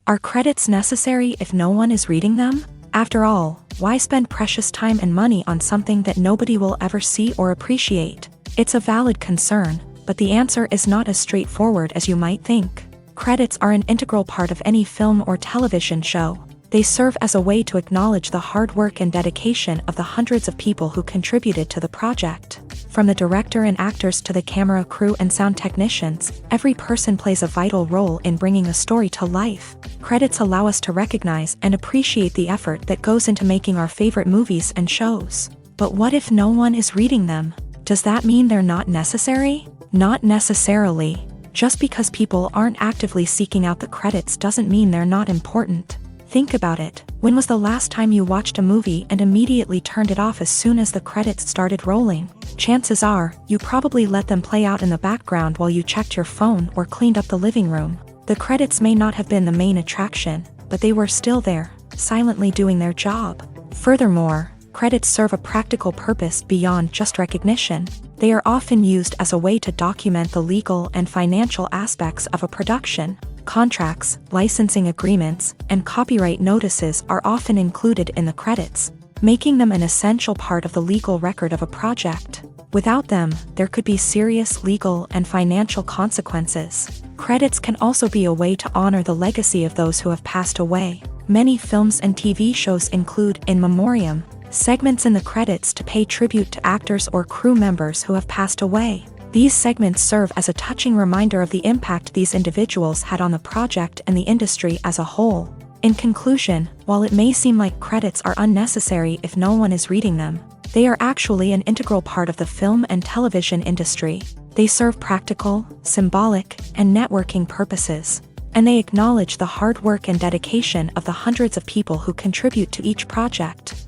Are credits necessary if no one is reading them? After all, why spend precious time and money on something that nobody will ever see or appreciate? It's a valid concern, but the answer is not as straightforward as you might think. Credits are an integral part of any film or television show. They serve as a way to acknowledge the hard work and dedication of the hundreds of people who contributed to the project. From the director and actors to the camera crew and sound technicians, every person plays a vital role in bringing a story to life. Credits allow us to recognize and appreciate the effort that goes into making our favorite movies and shows. But what if no one is reading them? Does that mean they're not necessary? Not necessarily. Just because people aren't actively seeking out the credits doesn't mean they're not important. Think about it. When was the last time you watched a movie and immediately turned it off as soon as the credits started rolling? Chances are, you probably let them play out in the background while you checked your phone or cleaned up the living room. The credits may not have been the main attraction, but they were still there, silently doing their job. Furthermore, credits serve a practical purpose beyond just recognition. They are often used as a way to document the legal and financial aspects of a production. Contracts, licensing agreements, and copyright notices are often included in the credits, making them an essential part of the legal record of a project. Without them, there could be serious legal and financial consequences. Credits can also be a way to honor the legacy of those who have passed away. Many films and TV shows include in memoriam segments in the credits to pay tribute to actors or crew members who have passed away. These segments serve as a touching reminder of the impact these individuals had on the project and the industry as a whole. In conclusion, while it may seem like credits are unnecessary if no one is reading them, they are actually an integral part of the film and television industry. They serve practical, symbolic, and networking purposes, and they acknowledge the hard work and dedication of the hundreds of people who contribute to each project.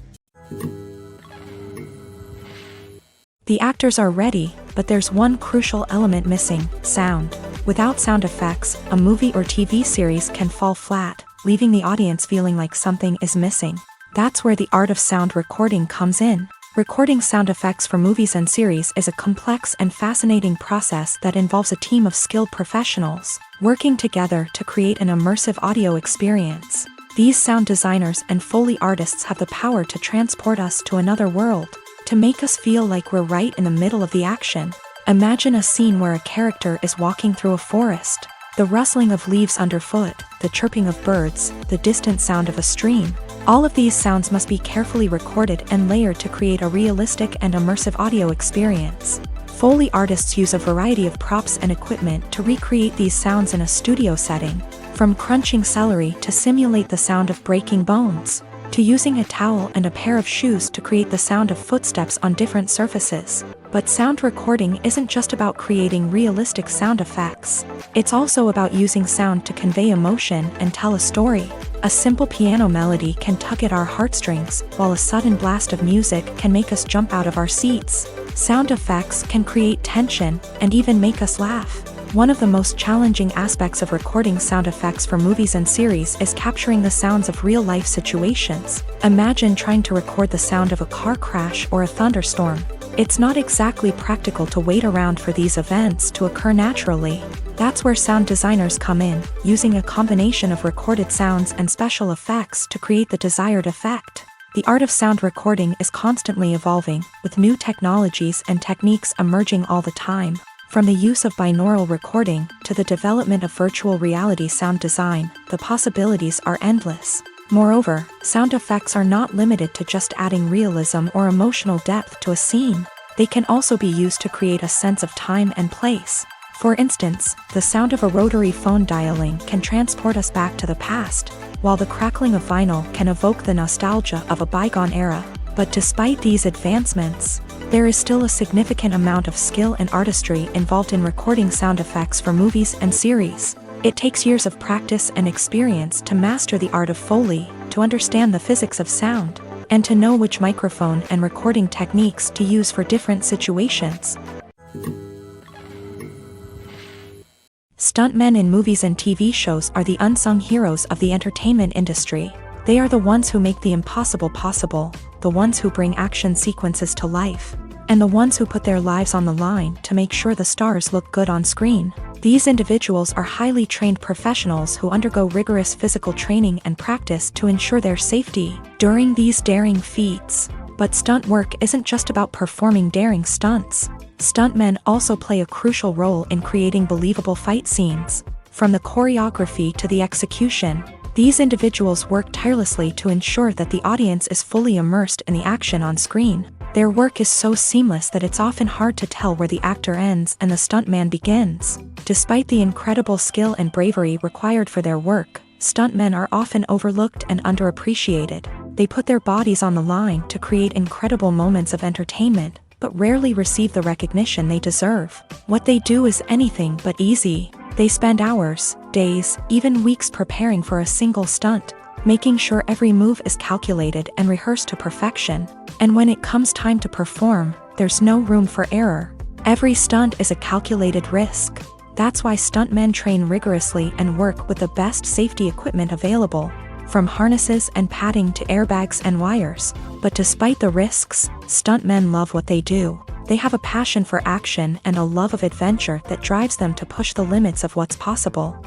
The actors are ready, but there's one crucial element missing: sound. Without sound effects, a movie or TV series can fall flat, leaving the audience feeling like something is missing. That's where the art of sound recording comes in. Recording sound effects for movies and series is a complex and fascinating process that involves a team of skilled professionals working together to create an immersive audio experience. These sound designers and Foley artists have the power to transport us to another world, to make us feel like we're right in the middle of the action. Imagine a scene where a character is walking through a forest. The rustling of leaves underfoot, the chirping of birds, the distant sound of a stream. All of these sounds must be carefully recorded and layered to create a realistic and immersive audio experience. Foley artists use a variety of props and equipment to recreate these sounds in a studio setting, from crunching celery to simulate the sound of breaking bones, to using a towel and a pair of shoes to create the sound of footsteps on different surfaces. But sound recording isn't just about creating realistic sound effects. It's also about using sound to convey emotion and tell a story. A simple piano melody can tug at our heartstrings, while a sudden blast of music can make us jump out of our seats. Sound effects can create tension and even make us laugh. One of the most challenging aspects of recording sound effects for movies and series is capturing the sounds of real-life situations. Imagine trying to record the sound of a car crash or a thunderstorm. It's not exactly practical to wait around for these events to occur naturally. That's where sound designers come in, using a combination of recorded sounds and special effects to create the desired effect. The art of sound recording is constantly evolving, with new technologies and techniques emerging all the time. From the use of binaural recording to the development of virtual reality sound design, the possibilities are endless. Moreover, sound effects are not limited to just adding realism or emotional depth to a scene. They can also be used to create a sense of time and place. For instance, the sound of a rotary phone dialing can transport us back to the past, while the crackling of vinyl can evoke the nostalgia of a bygone era. But despite these advancements, there is still a significant amount of skill and artistry involved in recording sound effects for movies and series. It takes years of practice and experience to master the art of Foley, to understand the physics of sound, and to know which microphone and recording techniques to use for different situations. Stuntmen in movies and TV shows are the unsung heroes of the entertainment industry. They are the ones who make the impossible possible, the ones who bring action sequences to life, and the ones who put their lives on the line to make sure the stars look good on screen. These individuals are highly trained professionals who undergo rigorous physical training and practice to ensure their safety during these daring feats. But stunt work isn't just about performing daring stunts. Stuntmen also play a crucial role in creating believable fight scenes. From the choreography to the execution, these individuals work tirelessly to ensure that the audience is fully immersed in the action on screen. Their work is so seamless that it's often hard to tell where the actor ends and the stuntman begins. Despite the incredible skill and bravery required for their work, stuntmen are often overlooked and underappreciated. They put their bodies on the line to create incredible moments of entertainment, but rarely receive the recognition they deserve. What they do is anything but easy. They spend hours, days, even weeks preparing for a single stunt, making sure every move is calculated and rehearsed to perfection. And when it comes time to perform, there's no room for error. Every stunt is a calculated risk. That's why stuntmen train rigorously and work with the best safety equipment available, from harnesses and padding to airbags and wires. But despite the risks, stuntmen love what they do. They have a passion for action and a love of adventure that drives them to push the limits of what's possible.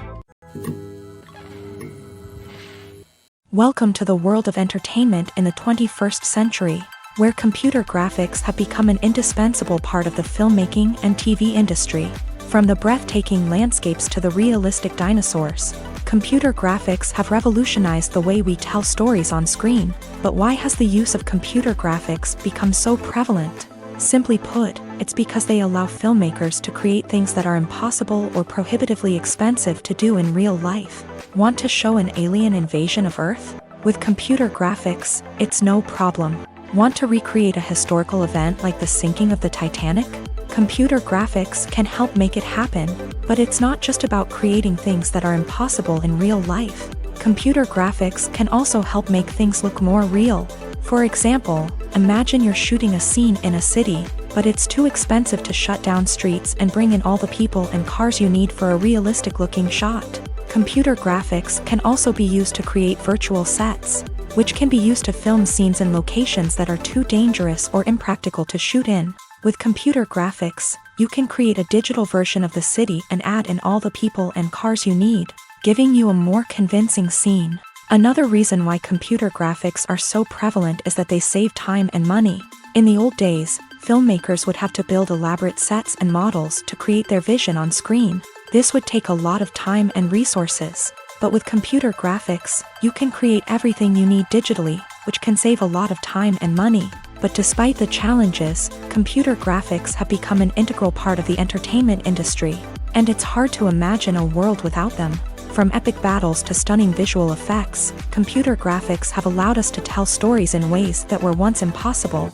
Welcome to the world of entertainment in the 21st century, where computer graphics have become an indispensable part of the filmmaking and TV industry. From the breathtaking landscapes to the realistic dinosaurs, computer graphics have revolutionized the way we tell stories on screen. But why has the use of computer graphics become so prevalent? Simply put, it's because they allow filmmakers to create things that are impossible or prohibitively expensive to do in real life. Want to show an alien invasion of Earth? With computer graphics, it's no problem. Want to recreate a historical event like the sinking of the Titanic? Computer graphics can help make it happen. But it's not just about creating things that are impossible in real life. Computer graphics can also help make things look more real. For example, imagine you're shooting a scene in a city, but it's too expensive to shut down streets and bring in all the people and cars you need for a realistic-looking shot. Computer graphics can also be used to create virtual sets, which can be used to film scenes in locations that are too dangerous or impractical to shoot in. With computer graphics, you can create a digital version of the city and add in all the people and cars you need, giving you a more convincing scene. Another reason why computer graphics are so prevalent is that they save time and money. In the old days, filmmakers would have to build elaborate sets and models to create their vision on screen. This would take a lot of time and resources. But with computer graphics, you can create everything you need digitally, which can save a lot of time and money. But despite the challenges, computer graphics have become an integral part of the entertainment industry, and it's hard to imagine a world without them. From epic battles to stunning visual effects, computer graphics have allowed us to tell stories in ways that were once impossible.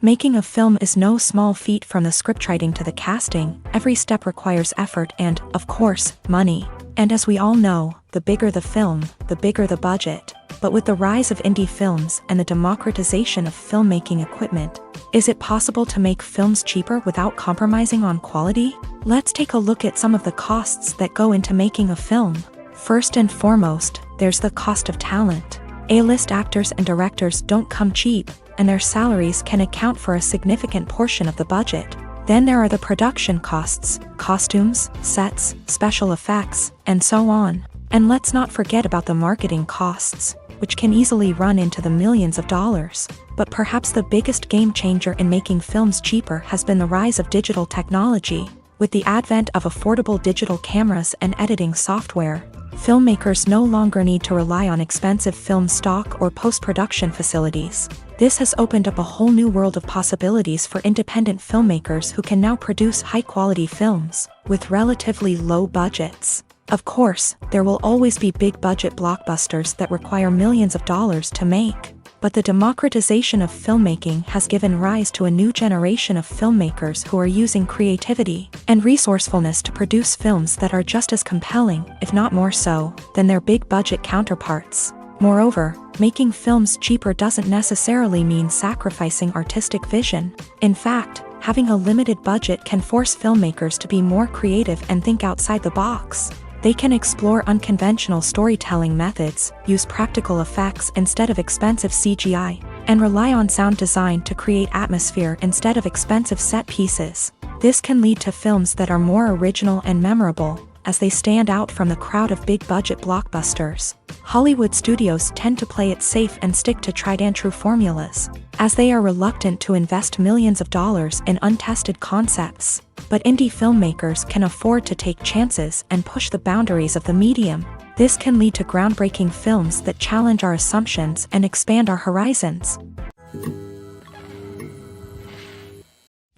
Making a film is no small feat. From the scriptwriting to the casting, every step requires effort and, of course, money. And as we all know, the bigger the film, the bigger the budget. But with the rise of indie films and the democratization of filmmaking equipment, is it possible to make films cheaper without compromising on quality? Let's take a look at some of the costs that go into making a film. First and foremost, there's the cost of talent. A-list actors and directors don't come cheap, and their salaries can account for a significant portion of the budget. Then there are the production costs, costumes, sets, special effects, and so on. And let's not forget about the marketing costs, which can easily run into the millions of dollars. But perhaps the biggest game changer in making films cheaper has been the rise of digital technology. With the advent of affordable digital cameras and editing software, filmmakers no longer need to rely on expensive film stock or post-production facilities. This has opened up a whole new world of possibilities for independent filmmakers who can now produce high-quality films with relatively low budgets. Of course, there will always be big-budget blockbusters that require millions of dollars to make. But the democratization of filmmaking has given rise to a new generation of filmmakers who are using creativity and resourcefulness to produce films that are just as compelling, if not more so, than their big-budget counterparts. Moreover, making films cheaper doesn't necessarily mean sacrificing artistic vision. In fact, having a limited budget can force filmmakers to be more creative and think outside the box. They can explore unconventional storytelling methods, use practical effects instead of expensive CGI, and rely on sound design to create atmosphere instead of expensive set pieces. This can lead to films that are more original and memorable, as they stand out from the crowd of big-budget blockbusters. Hollywood studios tend to play it safe and stick to tried-and-true formulas, as they are reluctant to invest millions of dollars in untested concepts. But indie filmmakers can afford to take chances and push the boundaries of the medium. This can lead to groundbreaking films that challenge our assumptions and expand our horizons.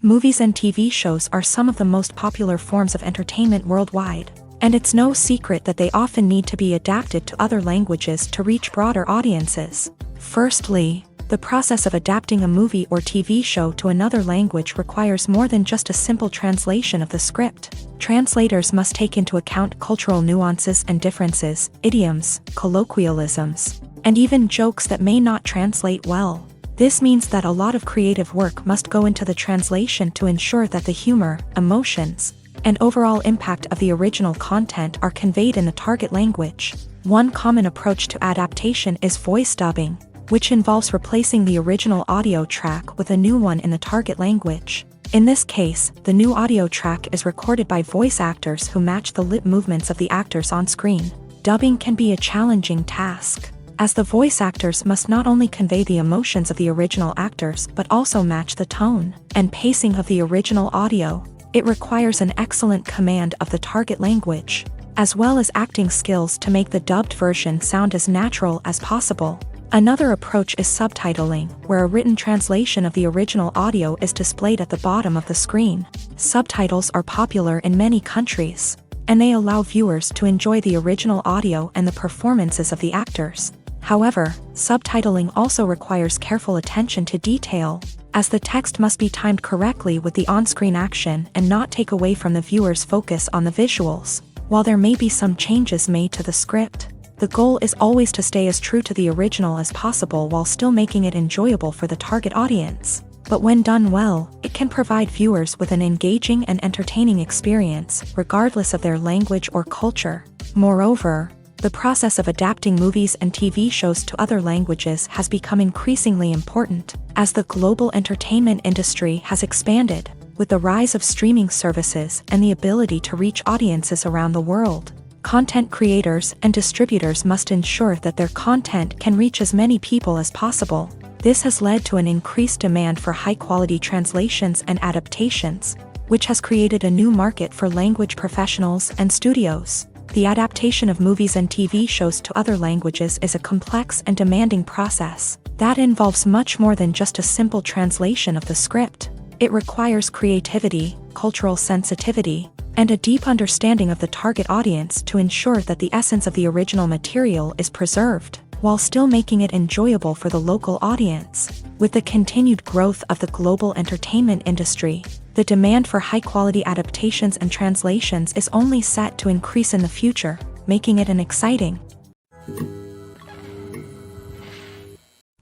Movies and TV shows are some of the most popular forms of entertainment worldwide, and it's no secret that they often need to be adapted to other languages to reach broader audiences. Firstly, the process of adapting a movie or TV show to another language requires more than just a simple translation of the script. Translators must take into account cultural nuances and differences, idioms, colloquialisms, and even jokes that may not translate well. This means that a lot of creative work must go into the translation to ensure that the humor, emotions, and overall impact of the original content are conveyed in the target language. One common approach to adaptation is voice dubbing, which involves replacing the original audio track with a new one in the target language. In this case, the new audio track is recorded by voice actors who match the lip movements of the actors on screen. Dubbing can be a challenging task, as the voice actors must not only convey the emotions of the original actors but also match the tone and pacing of the original audio. It requires an excellent command of the target language, as well as acting skills to make the dubbed version sound as natural as possible. Another approach is subtitling, where a written translation of the original audio is displayed at the bottom of the screen. Subtitles are popular in many countries, and they allow viewers to enjoy the original audio and the performances of the actors. However, subtitling also requires careful attention to detail, as the text must be timed correctly with the on-screen action and not take away from the viewer's focus on the visuals. While there may be some changes made to the script, the goal is always to stay as true to the original as possible while still making it enjoyable for the target audience. But when done well, it can provide viewers with an engaging and entertaining experience, regardless of their language or culture. Moreover, the process of adapting movies and TV shows to other languages has become increasingly important, as the global entertainment industry has expanded, with the rise of streaming services and the ability to reach audiences around the world. Content creators and distributors must ensure that their content can reach as many people as possible. This has led to an increased demand for high-quality translations and adaptations, which has created a new market for language professionals and studios. The adaptation of movies and TV shows to other languages is a complex and demanding process that involves much more than just a simple translation of the script. It requires creativity, cultural sensitivity, and a deep understanding of the target audience to ensure that the essence of the original material is preserved, while still making it enjoyable for the local audience. With the continued growth of the global entertainment industry, the demand for high-quality adaptations and translations is only set to increase in the future, making it an exciting.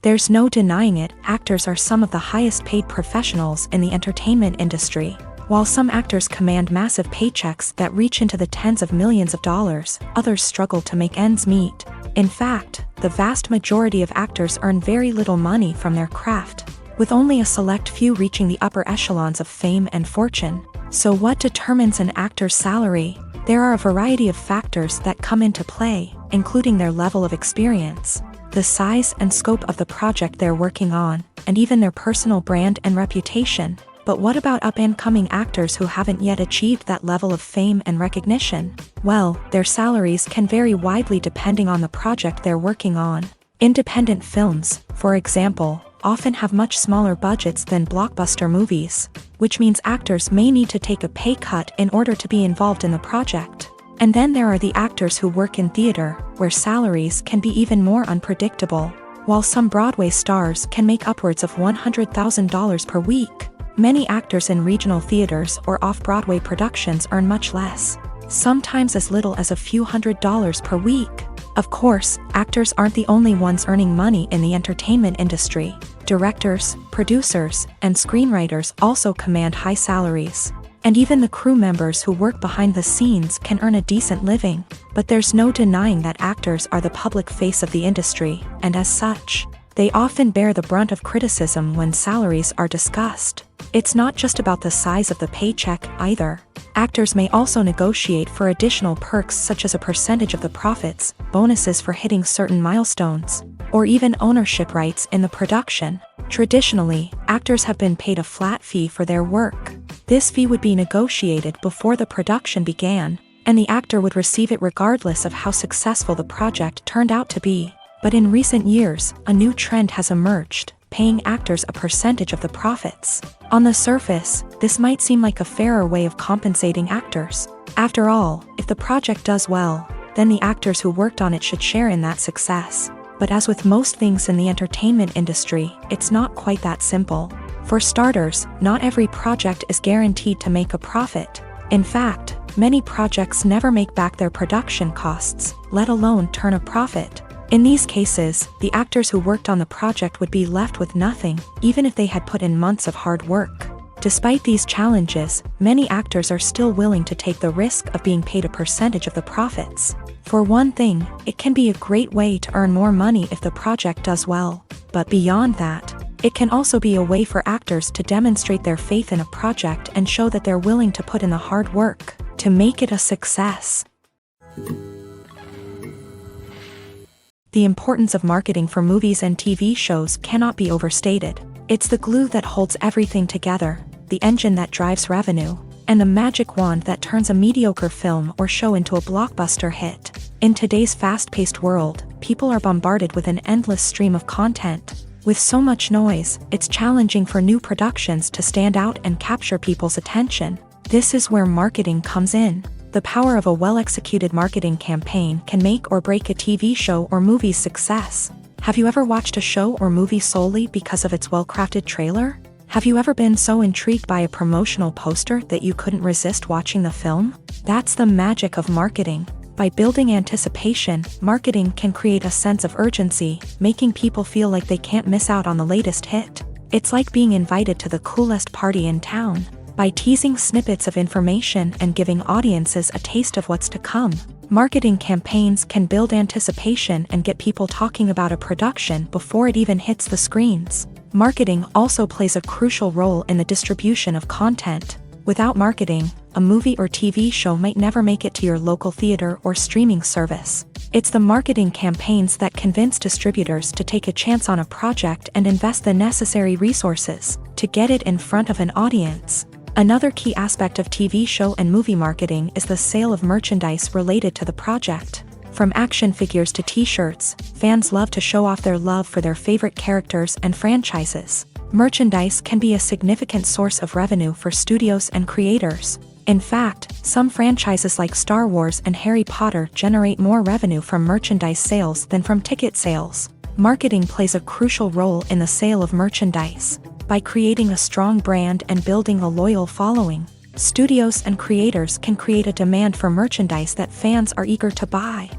There's no denying it, actors are some of the highest-paid professionals in the entertainment industry. While some actors command massive paychecks that reach into the tens of millions of dollars, others struggle to make ends meet. In fact, the vast majority of actors earn very little money from their craft, with only a select few reaching the upper echelons of fame and fortune. So what determines an actor's salary? There are a variety of factors that come into play, including their level of experience, the size and scope of the project they're working on, and even their personal brand and reputation. But what about up-and-coming actors who haven't yet achieved that level of fame and recognition? Well, their salaries can vary widely depending on the project they're working on. Independent films, for example, often have much smaller budgets than blockbuster movies, which means actors may need to take a pay cut in order to be involved in the project. And then there are the actors who work in theater, where salaries can be even more unpredictable. While some Broadway stars can make upwards of $100,000 per week, many actors in regional theaters or off-Broadway productions earn much less, sometimes as little as a few $100s per week. Of course, actors aren't the only ones earning money in the entertainment industry. Directors, producers, and screenwriters also command high salaries. And even the crew members who work behind the scenes can earn a decent living. But there's no denying that actors are the public face of the industry, and as such, they often bear the brunt of criticism when salaries are discussed. It's not just about the size of the paycheck, either. Actors may also negotiate for additional perks such as a percentage of the profits, bonuses for hitting certain milestones, or even ownership rights in the production. Traditionally, actors have been paid a flat fee for their work. This fee would be negotiated before the production began, and the actor would receive it regardless of how successful the project turned out to be. But in recent years, a new trend has emerged, paying actors a percentage of the profits. On the surface, this might seem like a fairer way of compensating actors. After all, if the project does well, then the actors who worked on it should share in that success. But as with most things in the entertainment industry, it's not quite that simple. For starters, not every project is guaranteed to make a profit. In fact, many projects never make back their production costs, let alone turn a profit. In these cases, the actors who worked on the project would be left with nothing, even if they had put in months of hard work. Despite these challenges, many actors are still willing to take the risk of being paid a percentage of the profits. For one thing, it can be a great way to earn more money if the project does well. But beyond that, it can also be a way for actors to demonstrate their faith in a project and show that they're willing to put in the hard work to make it a success. The importance of marketing for movies and TV shows cannot be overstated. It's the glue that holds everything together, the engine that drives revenue, and the magic wand that turns a mediocre film or show into a blockbuster hit. In today's fast-paced world, people are bombarded with an endless stream of content. With so much noise, it's challenging for new productions to stand out and capture people's attention. This is where marketing comes in. The power of a well-executed marketing campaign can make or break a TV show or movie's success. Have you ever watched a show or movie solely because of its well-crafted trailer? Have you ever been so intrigued by a promotional poster that you couldn't resist watching the film? That's the magic of marketing. By building anticipation, marketing can create a sense of urgency, making people feel like they can't miss out on the latest hit. It's like being invited to the coolest party in town. By teasing snippets of information and giving audiences a taste of what's to come, marketing campaigns can build anticipation and get people talking about a production before it even hits the screens. Marketing also plays a crucial role in the distribution of content. Without marketing, a movie or TV show might never make it to your local theater or streaming service. It's the marketing campaigns that convince distributors to take a chance on a project and invest the necessary resources to get it in front of an audience. Another key aspect of TV show and movie marketing is the sale of merchandise related to the project. From action figures to t-shirts, fans love to show off their love for their favorite characters and franchises. Merchandise can be a significant source of revenue for studios and creators. In fact, some franchises like Star Wars and Harry Potter generate more revenue from merchandise sales than from ticket sales. Marketing plays a crucial role in the sale of merchandise. By creating a strong brand and building a loyal following, studios and creators can create a demand for merchandise that fans are eager to buy.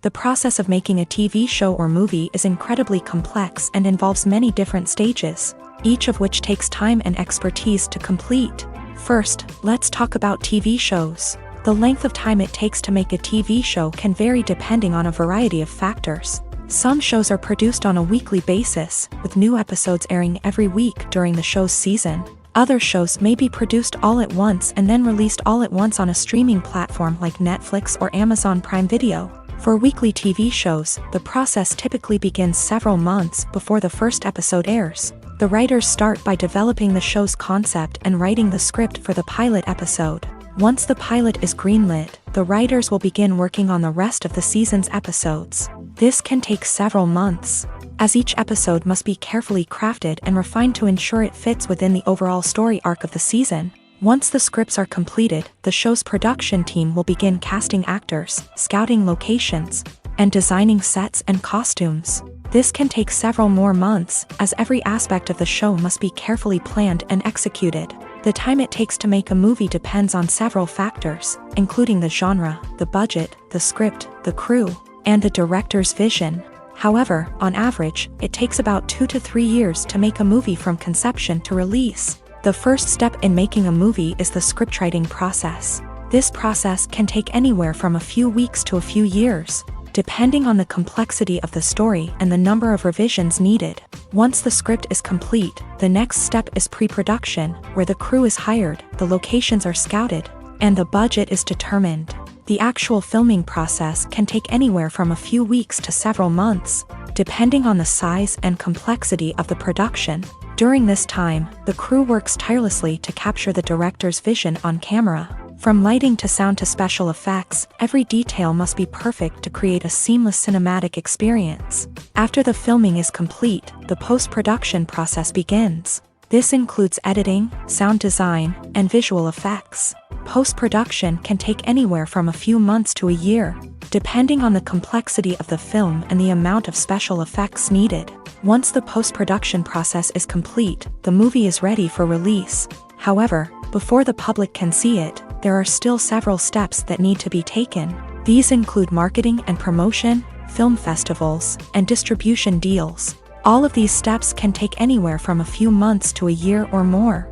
The process of making a TV show or movie is incredibly complex and involves many different stages, each of which takes time and expertise to complete. First, let's talk about TV shows. The length of time it takes to make a TV show can vary depending on a variety of factors. Some shows are produced on a weekly basis, with new episodes airing every week during the show's season. Other shows may be produced all at once and then released all at once on a streaming platform like Netflix or Amazon Prime Video. For weekly TV shows, the process typically begins several months before the first episode airs. The writers start by developing the show's concept and writing the script for the pilot episode. Once the pilot is greenlit, the writers will begin working on the rest of the season's episodes. This can take several months, as each episode must be carefully crafted and refined to ensure it fits within the overall story arc of the season. Once the scripts are completed, the show's production team will begin casting actors, scouting locations, and designing sets and costumes. This can take several more months, as every aspect of the show must be carefully planned and executed. The time it takes to make a movie depends on several factors, including the genre, the budget, the script, the crew, and the director's vision. However, on average, it takes about 2 to 3 years to make a movie from conception to release. The first step in making a movie is the scriptwriting process. This process can take anywhere from a few weeks to a few years, depending on the complexity of the story and the number of revisions needed. Once the script is complete, the next step is pre-production, where the crew is hired, the locations are scouted, and the budget is determined. The actual filming process can take anywhere from a few weeks to several months, depending on the size and complexity of the production. During this time, the crew works tirelessly to capture the director's vision on camera. From lighting to sound to special effects, every detail must be perfect to create a seamless cinematic experience. After the filming is complete, the post-production process begins. This includes editing, sound design, and visual effects. Post-production can take anywhere from a few months to a year, depending on the complexity of the film and the amount of special effects needed. Once the post-production process is complete, the movie is ready for release. However, before the public can see it, there are still several steps that need to be taken. These include marketing and promotion, film festivals, and distribution deals. All of these steps can take anywhere from a few months to a year or more.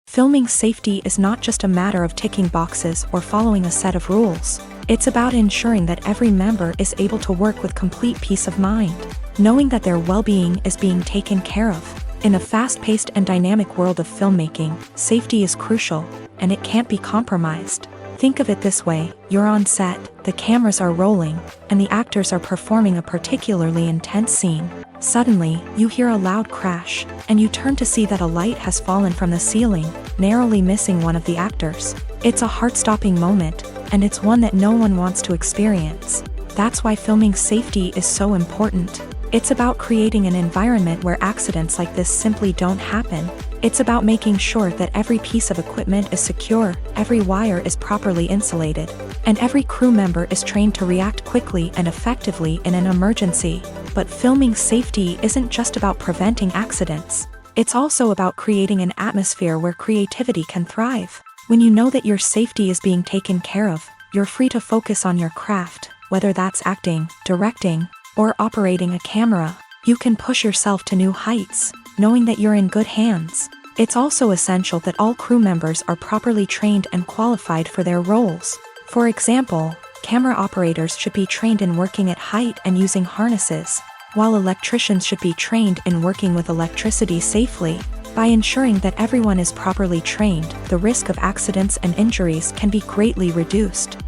Filming safety is not just a matter of ticking boxes or following a set of rules. It's about ensuring that every member is able to work with complete peace of mind, knowing that their well-being is being taken care of. In a fast-paced and dynamic world of filmmaking, safety is crucial, and it can't be compromised. Think of it this way: you're on set, the cameras are rolling, and the actors are performing a particularly intense scene. Suddenly, you hear a loud crash, and you turn to see that a light has fallen from the ceiling, narrowly missing one of the actors. It's a heart-stopping moment, and it's one that no one wants to experience. That's why filming safety is so important. It's about creating an environment where accidents like this simply don't happen. It's about making sure that every piece of equipment is secure, every wire is properly insulated, and every crew member is trained to react quickly and effectively in an emergency. But filming safety isn't just about preventing accidents. It's also about creating an atmosphere where creativity can thrive. When you know that your safety is being taken care of, you're free to focus on your craft, whether that's acting, directing, or operating a camera. You can push yourself to new heights, knowing that you're in good hands. It's also essential that all crew members are properly trained and qualified for their roles. For example, camera operators should be trained in working at height and using harnesses, while electricians should be trained in working with electricity safely. By ensuring that everyone is properly trained, the risk of accidents and injuries can be greatly reduced.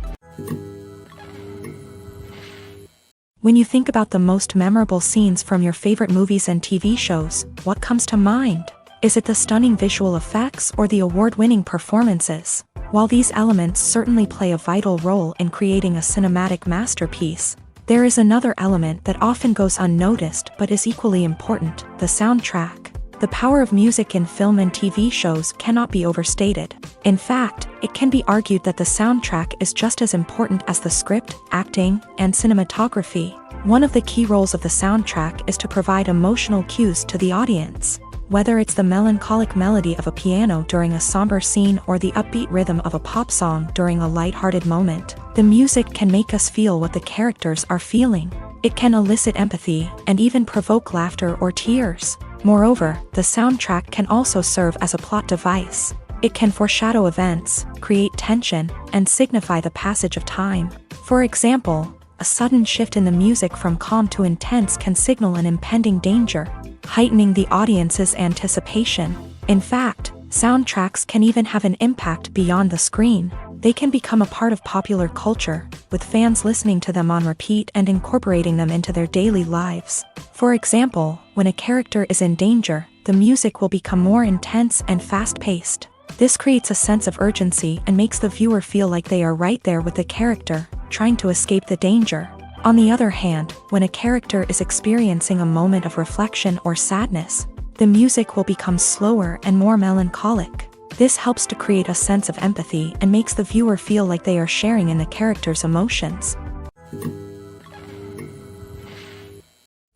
When you think about the most memorable scenes from your favorite movies and TV shows, what comes to mind? Is it the stunning visual effects or the award-winning performances? While these elements certainly play a vital role in creating a cinematic masterpiece, there is another element that often goes unnoticed but is equally important: the soundtrack. The power of music in film and TV shows cannot be overstated. In fact, it can be argued that the soundtrack is just as important as the script, acting, and cinematography. One of the key roles of the soundtrack is to provide emotional cues to the audience. Whether it's the melancholic melody of a piano during a somber scene or the upbeat rhythm of a pop song during a lighthearted moment, the music can make us feel what the characters are feeling. It can elicit empathy and even provoke laughter or tears. Moreover, the soundtrack can also serve as a plot device. It can foreshadow events, create tension, and signify the passage of time. For example, a sudden shift in the music from calm to intense can signal an impending danger, heightening the audience's anticipation. In fact, soundtracks can even have an impact beyond the screen. They can become a part of popular culture, with fans listening to them on repeat and incorporating them into their daily lives. For example, when a character is in danger, the music will become more intense and fast-paced. This creates a sense of urgency and makes the viewer feel like they are right there with the character, trying to escape the danger. On the other hand, when a character is experiencing a moment of reflection or sadness, The music will become slower and more melancholic. This helps to create a sense of empathy and makes the viewer feel like they are sharing in the character's emotions.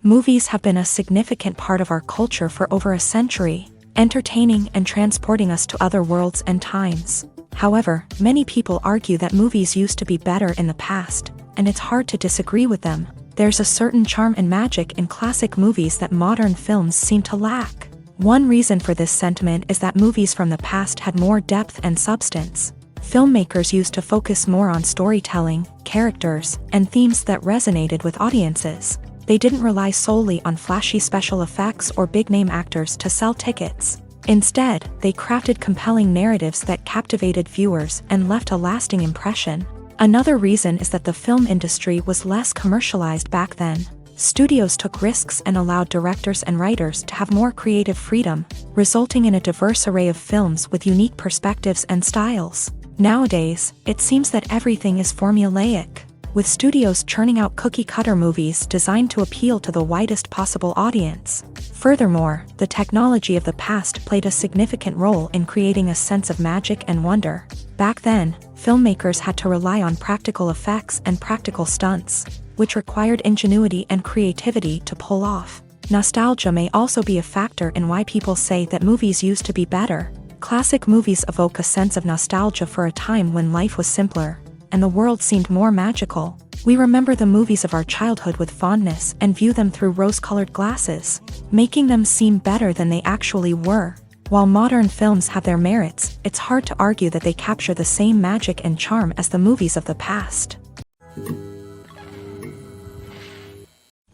Movies have been a significant part of our culture for over a century, entertaining and transporting us to other worlds and times. However, many people argue that movies used to be better in the past, and it's hard to disagree with them. There's a certain charm and magic in classic movies that modern films seem to lack. One reason for this sentiment is that movies from the past had more depth and substance. Filmmakers used to focus more on storytelling, characters, and themes that resonated with audiences. They didn't rely solely on flashy special effects or big-name actors to sell tickets. Instead, they crafted compelling narratives that captivated viewers and left a lasting impression. Another reason is that the film industry was less commercialized back then. Studios took risks and allowed directors and writers to have more creative freedom, resulting in a diverse array of films with unique perspectives and styles. Nowadays, it seems that everything is formulaic, with studios churning out cookie-cutter movies designed to appeal to the widest possible audience. Furthermore, the technology of the past played a significant role in creating a sense of magic and wonder. Back then, filmmakers had to rely on practical effects and practical stunts, which required ingenuity and creativity to pull off. Nostalgia may also be a factor in why people say that movies used to be better. Classic movies evoke a sense of nostalgia for a time when life was simpler, and the world seemed more magical. We remember the movies of our childhood with fondness and view them through rose-colored glasses, making them seem better than they actually were. While modern films have their merits, it's hard to argue that they capture the same magic and charm as the movies of the past.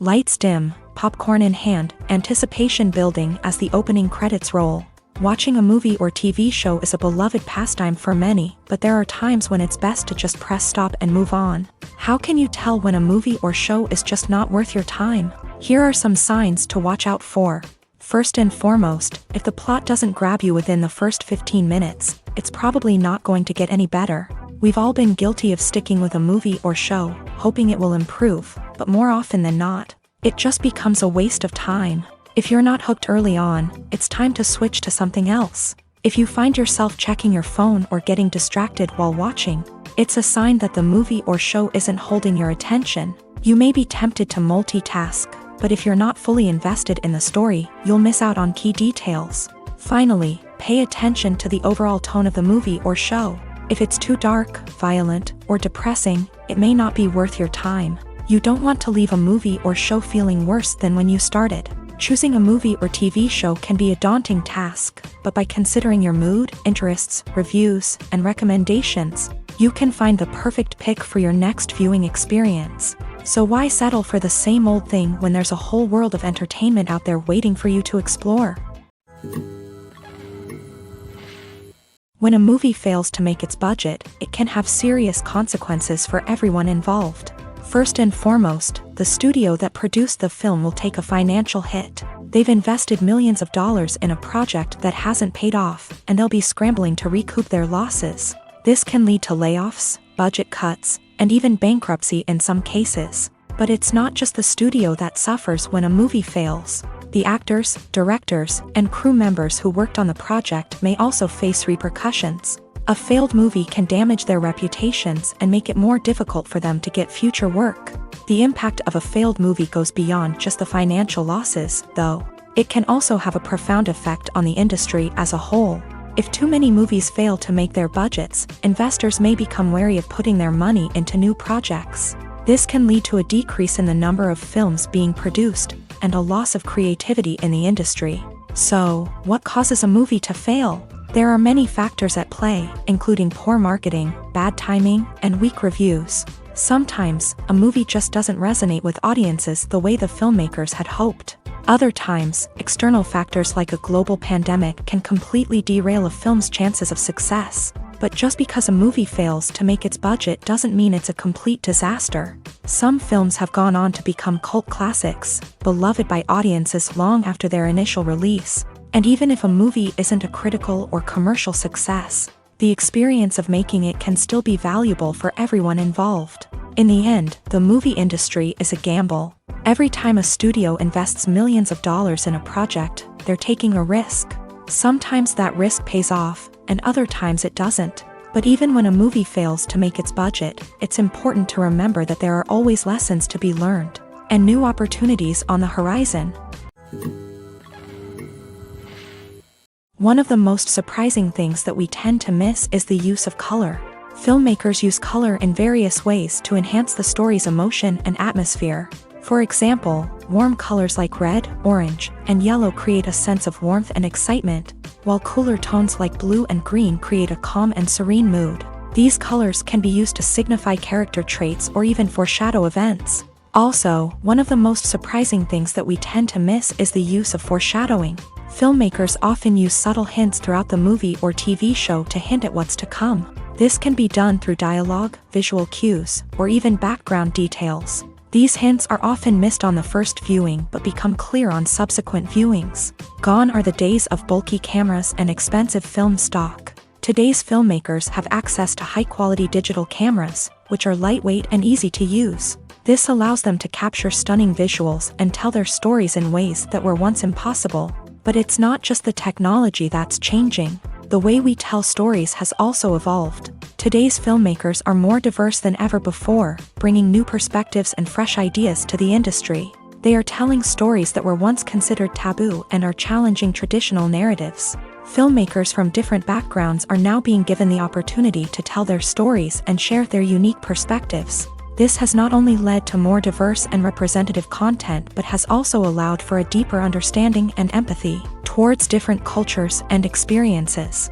Lights dim, popcorn in hand, anticipation building as the opening credits roll. Watching a movie or TV show is a beloved pastime for many, but there are times when it's best to just press stop and move on. How can you tell when a movie or show is just not worth your time? Here are some signs to watch out for. First and foremost, if the plot doesn't grab you within the first 15 minutes, it's probably not going to get any better. We've all been guilty of sticking with a movie or show, hoping it will improve, but more often than not, it just becomes a waste of time. If you're not hooked early on, it's time to switch to something else. If you find yourself checking your phone or getting distracted while watching, it's a sign that the movie or show isn't holding your attention. You may be tempted to multitask, but if you're not fully invested in the story, you'll miss out on key details. Finally, pay attention to the overall tone of the movie or show. If it's too dark, violent, or depressing, it may not be worth your time. You don't want to leave a movie or show feeling worse than when you started. Choosing a movie or TV show can be a daunting task, but by considering your mood, interests, reviews, and recommendations, you can find the perfect pick for your next viewing experience. So why settle for the same old thing when there's a whole world of entertainment out there waiting for you to explore? When a movie fails to make its budget, it can have serious consequences for everyone involved. First and foremost, the studio that produced the film will take a financial hit. They've invested millions of dollars in a project that hasn't paid off, and they'll be scrambling to recoup their losses. This can lead to layoffs, budget cuts, and even bankruptcy in some cases. But it's not just the studio that suffers when a movie fails. The actors, directors, and crew members who worked on the project may also face repercussions. A failed movie can damage their reputations and make it more difficult for them to get future work. The impact of a failed movie goes beyond just the financial losses, though. It can also have a profound effect on the industry as a whole. If too many movies fail to make their budgets, investors may become wary of putting their money into new projects. This can lead to a decrease in the number of films being produced, and a loss of creativity in the industry. So, what causes a movie to fail? There are many factors at play, including poor marketing, bad timing, and weak reviews. Sometimes, a movie just doesn't resonate with audiences the way the filmmakers had hoped. Other times, external factors like a global pandemic can completely derail a film's chances of success. But just because a movie fails to make its budget doesn't mean it's a complete disaster. Some films have gone on to become cult classics, beloved by audiences long after their initial release. And even if a movie isn't a critical or commercial success, the experience of making it can still be valuable for everyone involved. In the end, the movie industry is a gamble. Every time a studio invests millions of dollars in a project, they're taking a risk. Sometimes that risk pays off, and other times it doesn't. But even when a movie fails to make its budget, it's important to remember that there are always lessons to be learned, and new opportunities on the horizon. One of the most surprising things that we tend to miss is the use of color. Filmmakers use color in various ways to enhance the story's emotion and atmosphere. For example, warm colors like red, orange, and yellow create a sense of warmth and excitement, while cooler tones like blue and green create a calm and serene mood. These colors can be used to signify character traits or even foreshadow events. Also, one of the most surprising things that we tend to miss is the use of foreshadowing. Filmmakers often use subtle hints throughout the movie or TV show to hint at what's to come. This can be done through dialogue, visual cues, or even background details. These hints are often missed on the first viewing but become clear on subsequent viewings. Gone are the days of bulky cameras and expensive film stock. Today's filmmakers have access to high-quality digital cameras, which are lightweight and easy to use. This allows them to capture stunning visuals and tell their stories in ways that were once impossible. But it's not just the technology that's changing. The way we tell stories has also evolved. Today's filmmakers are more diverse than ever before, bringing new perspectives and fresh ideas to the industry. They are telling stories that were once considered taboo and are challenging traditional narratives. Filmmakers from different backgrounds are now being given the opportunity to tell their stories and share their unique perspectives. This has not only led to more diverse and representative content but has also allowed for a deeper understanding and empathy towards different cultures and experiences.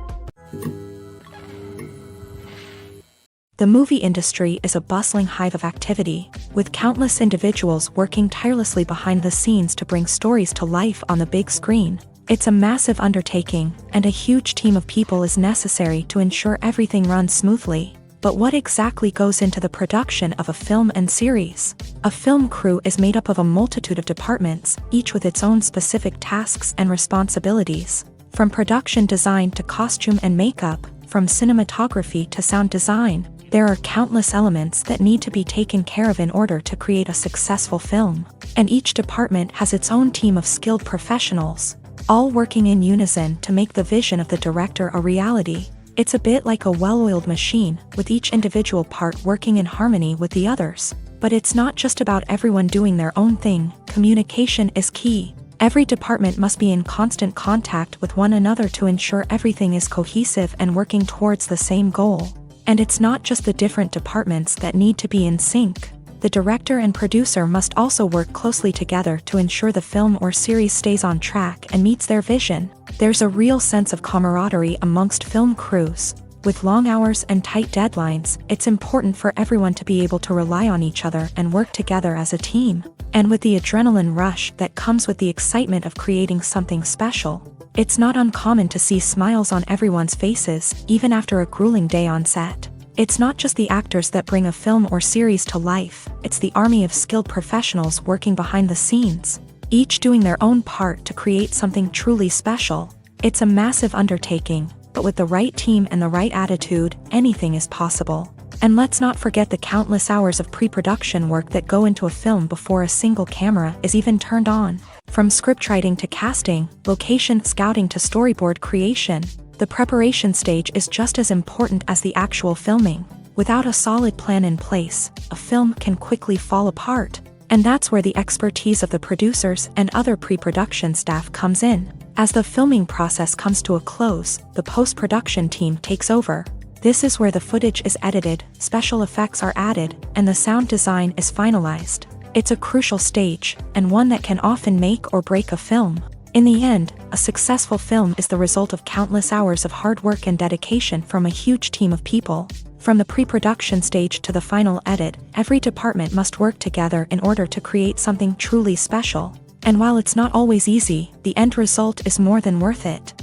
The movie industry is a bustling hive of activity, with countless individuals working tirelessly behind the scenes to bring stories to life on the big screen. It's a massive undertaking, and a huge team of people is necessary to ensure everything runs smoothly. But what exactly goes into the production of a film and series? A film crew is made up of a multitude of departments, each with its own specific tasks and responsibilities. From production design to costume and makeup, from cinematography to sound design, there are countless elements that need to be taken care of in order to create a successful film. And each department has its own team of skilled professionals, all working in unison to make the vision of the director a reality. It's a bit like a well-oiled machine, with each individual part working in harmony with the others. But it's not just about everyone doing their own thing. Communication is key. Every department must be in constant contact with one another to ensure everything is cohesive and working towards the same goal. And it's not just the different departments that need to be in sync. The director and producer must also work closely together to ensure the film or series stays on track and meets their vision. There's a real sense of camaraderie amongst film crews. With long hours and tight deadlines, it's important for everyone to be able to rely on each other and work together as a team. And with the adrenaline rush that comes with the excitement of creating something special, it's not uncommon to see smiles on everyone's faces, even after a grueling day on set. It's not just the actors that bring a film or series to life, it's the army of skilled professionals working behind the scenes, each doing their own part to create something truly special. It's a massive undertaking, but with the right team and the right attitude, anything is possible. And let's not forget the countless hours of pre-production work that go into a film before a single camera is even turned on. From scriptwriting to casting, location scouting to storyboard creation, the preparation stage is just as important as the actual filming. Without a solid plan in place, a film can quickly fall apart. And that's where the expertise of the producers and other pre-production staff comes in. As the filming process comes to a close, the post-production team takes over. This is where the footage is edited, special effects are added, and the sound design is finalized. It's a crucial stage, and one that can often make or break a film. In the end, a successful film is the result of countless hours of hard work and dedication from a huge team of people. From the pre-production stage to the final edit, every department must work together in order to create something truly special. And while it's not always easy, the end result is more than worth it.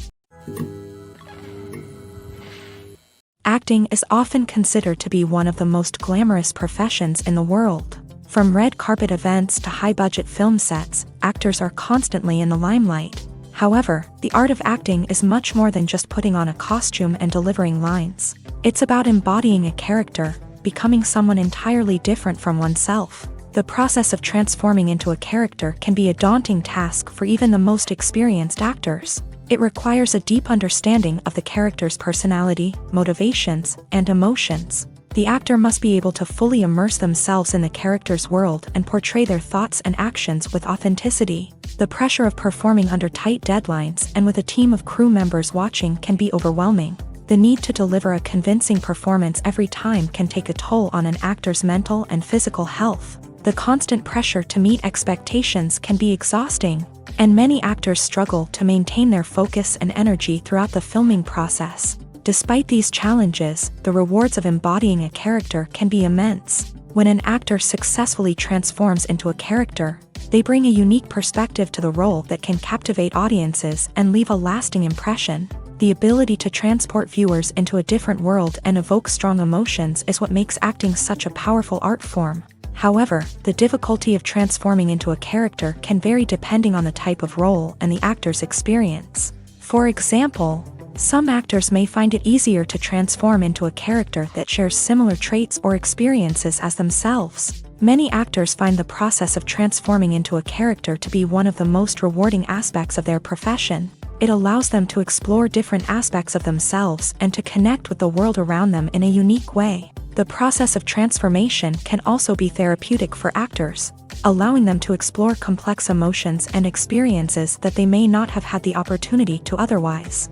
Acting is often considered to be one of the most glamorous professions in the world. From red carpet events to high-budget film sets, actors are constantly in the limelight. However, the art of acting is much more than just putting on a costume and delivering lines. It's about embodying a character, becoming someone entirely different from oneself. The process of transforming into a character can be a daunting task for even the most experienced actors. It requires a deep understanding of the character's personality, motivations, and emotions. The actor must be able to fully immerse themselves in the character's world and portray their thoughts and actions with authenticity. The pressure of performing under tight deadlines and with a team of crew members watching can be overwhelming. The need to deliver a convincing performance every time can take a toll on an actor's mental and physical health. The constant pressure to meet expectations can be exhausting, and many actors struggle to maintain their focus and energy throughout the filming process. Despite these challenges, the rewards of embodying a character can be immense. When an actor successfully transforms into a character, they bring a unique perspective to the role that can captivate audiences and leave a lasting impression. The ability to transport viewers into a different world and evoke strong emotions is what makes acting such a powerful art form. However, the difficulty of transforming into a character can vary depending on the type of role and the actor's experience. For example, some actors may find it easier to transform into a character that shares similar traits or experiences as themselves. Many actors find the process of transforming into a character to be one of the most rewarding aspects of their profession. It allows them to explore different aspects of themselves and to connect with the world around them in a unique way. The process of transformation can also be therapeutic for actors, allowing them to explore complex emotions and experiences that they may not have had the opportunity to otherwise.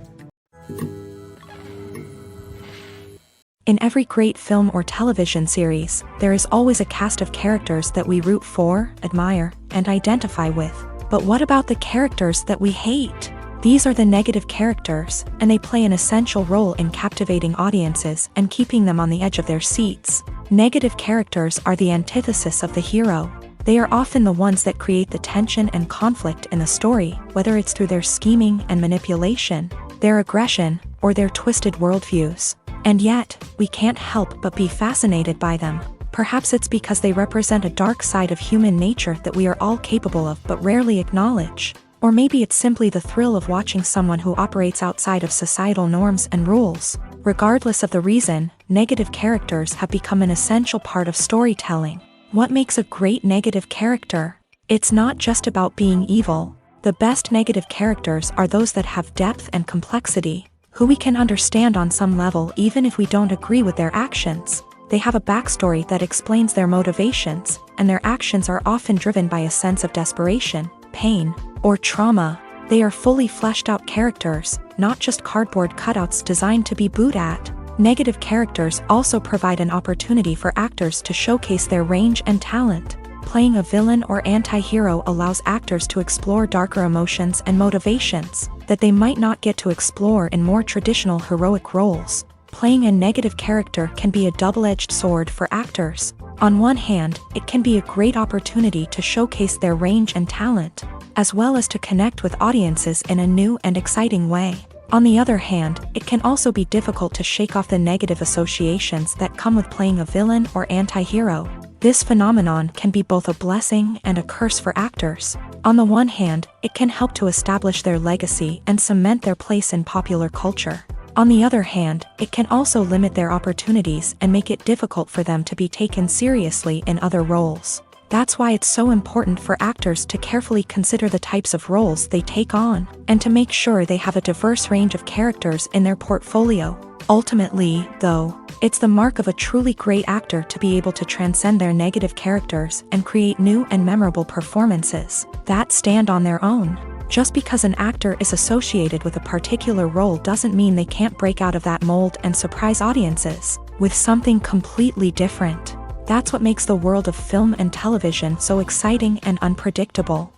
In every great film or television series, there is always a cast of characters that we root for, admire, and identify with. But what about the characters that we hate? These are the negative characters, and they play an essential role in captivating audiences and keeping them on the edge of their seats. Negative characters are the antithesis of the hero. They are often the ones that create the tension and conflict in the story, whether it's through their scheming and manipulation, their aggression, or their twisted worldviews. And yet, we can't help but be fascinated by them. Perhaps it's because they represent a dark side of human nature that we are all capable of but rarely acknowledge. Or maybe it's simply the thrill of watching someone who operates outside of societal norms and rules. Regardless of the reason, negative characters have become an essential part of storytelling. What makes a great negative character? It's not just about being evil. The best negative characters are those that have depth and complexity, who we can understand on some level even if we don't agree with their actions. They have a backstory that explains their motivations, and their actions are often driven by a sense of desperation, pain, or trauma. They are fully fleshed out characters, not just cardboard cutouts designed to be booed at. Negative characters also provide an opportunity for actors to showcase their range and talent. Playing a villain or anti-hero allows actors to explore darker emotions and motivations that they might not get to explore in more traditional heroic roles. Playing a negative character can be a double-edged sword for actors. On one hand, it can be a great opportunity to showcase their range and talent, as well as to connect with audiences in a new and exciting way. On the other hand, it can also be difficult to shake off the negative associations that come with playing a villain or anti-hero. This phenomenon can be both a blessing and a curse for actors. On the one hand, it can help to establish their legacy and cement their place in popular culture. On the other hand, it can also limit their opportunities and make it difficult for them to be taken seriously in other roles. That's why it's so important for actors to carefully consider the types of roles they take on, and to make sure they have a diverse range of characters in their portfolio. Ultimately, though, it's the mark of a truly great actor to be able to transcend their negative characters and create new and memorable performances that stand on their own. Just because an actor is associated with a particular role doesn't mean they can't break out of that mold and surprise audiences with something completely different. That's what makes the world of film and television so exciting and unpredictable.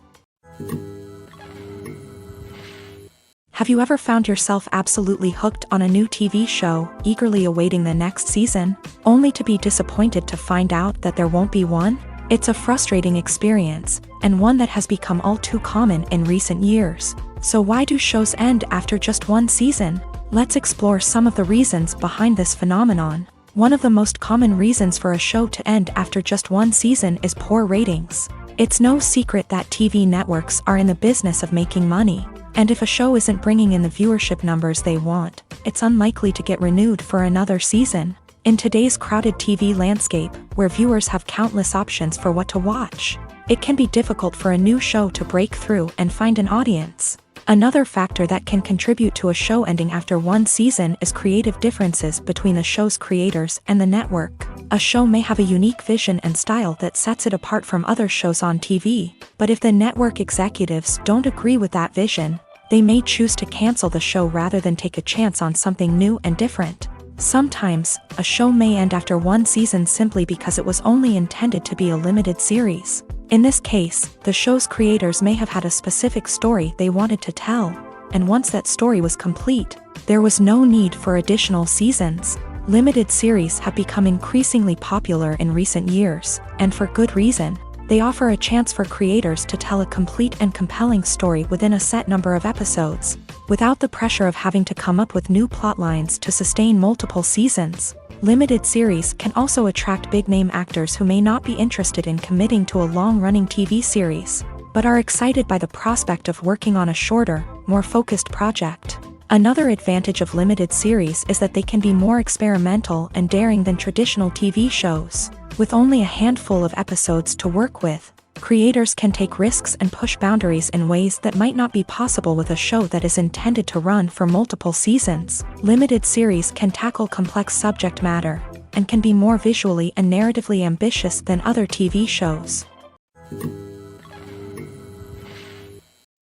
Have you ever found yourself absolutely hooked on a new TV show, eagerly awaiting the next season, only to be disappointed to find out that there won't be one? It's a frustrating experience, and one that has become all too common in recent years. So why do shows end after just one season? Let's explore some of the reasons behind this phenomenon. One of the most common reasons for a show to end after just one season is poor ratings. It's no secret that TV networks are in the business of making money, and if a show isn't bringing in the viewership numbers they want, it's unlikely to get renewed for another season. In today's crowded TV landscape, where viewers have countless options for what to watch, it can be difficult for a new show to break through and find an audience. Another factor that can contribute to a show ending after one season is creative differences between the show's creators and the network. A show may have a unique vision and style that sets it apart from other shows on TV, but if the network executives don't agree with that vision, they may choose to cancel the show rather than take a chance on something new and different. Sometimes, a show may end after one season simply because it was only intended to be a limited series. In this case, the show's creators may have had a specific story they wanted to tell, and once that story was complete, there was no need for additional seasons. Limited series have become increasingly popular in recent years, and for good reason. They offer a chance for creators to tell a complete and compelling story within a set number of episodes, without the pressure of having to come up with new plotlines to sustain multiple seasons. Limited series can also attract big-name actors who may not be interested in committing to a long-running TV series, but are excited by the prospect of working on a shorter, more focused project. Another advantage of limited series is that they can be more experimental and daring than traditional TV shows. With only a handful of episodes to work with, creators can take risks and push boundaries in ways that might not be possible with a show that is intended to run for multiple seasons. Limited series can tackle complex subject matter, and can be more visually and narratively ambitious than other TV shows.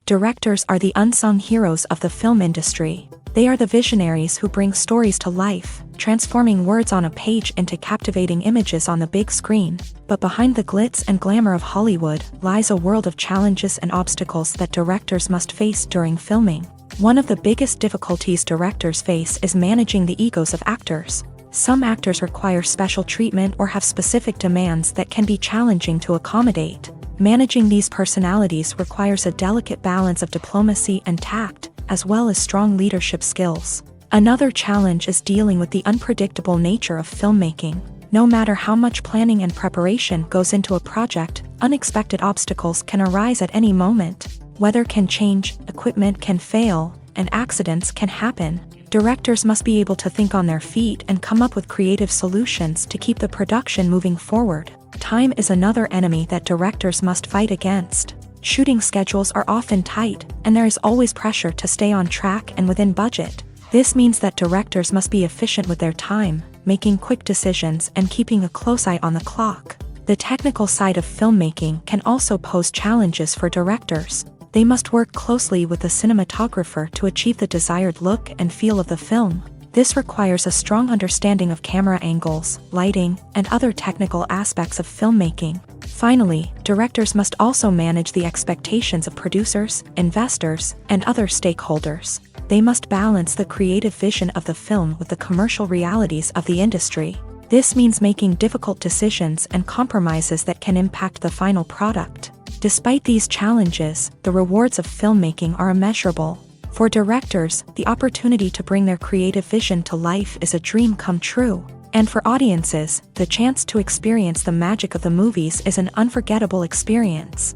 Directors are the unsung heroes of the film industry. They are the visionaries who bring stories to life, transforming words on a page into captivating images on the big screen. But behind the glitz and glamour of Hollywood lies a world of challenges and obstacles that directors must face during filming. One of the biggest difficulties directors face is managing the egos of actors. Some actors require special treatment or have specific demands that can be challenging to accommodate. Managing these personalities requires a delicate balance of diplomacy and tact, as well as strong leadership skills. Another challenge is dealing with the unpredictable nature of filmmaking. No matter how much planning and preparation goes into a project, unexpected obstacles can arise at any moment. Weather can change, equipment can fail, and accidents can happen. Directors must be able to think on their feet and come up with creative solutions to keep the production moving forward. Time is another enemy that directors must fight against. Shooting schedules are often tight, and there is always pressure to stay on track and within budget. This means that directors must be efficient with their time, making quick decisions and keeping a close eye on the clock. The technical side of filmmaking can also pose challenges for directors. They must work closely with the cinematographer to achieve the desired look and feel of the film. This requires a strong understanding of camera angles, lighting, and other technical aspects of filmmaking. Finally, directors must also manage the expectations of producers, investors, and other stakeholders. They must balance the creative vision of the film with the commercial realities of the industry. This means making difficult decisions and compromises that can impact the final product. Despite these challenges, the rewards of filmmaking are immeasurable. For directors, the opportunity to bring their creative vision to life is a dream come true. And for audiences, the chance to experience the magic of the movies is an unforgettable experience.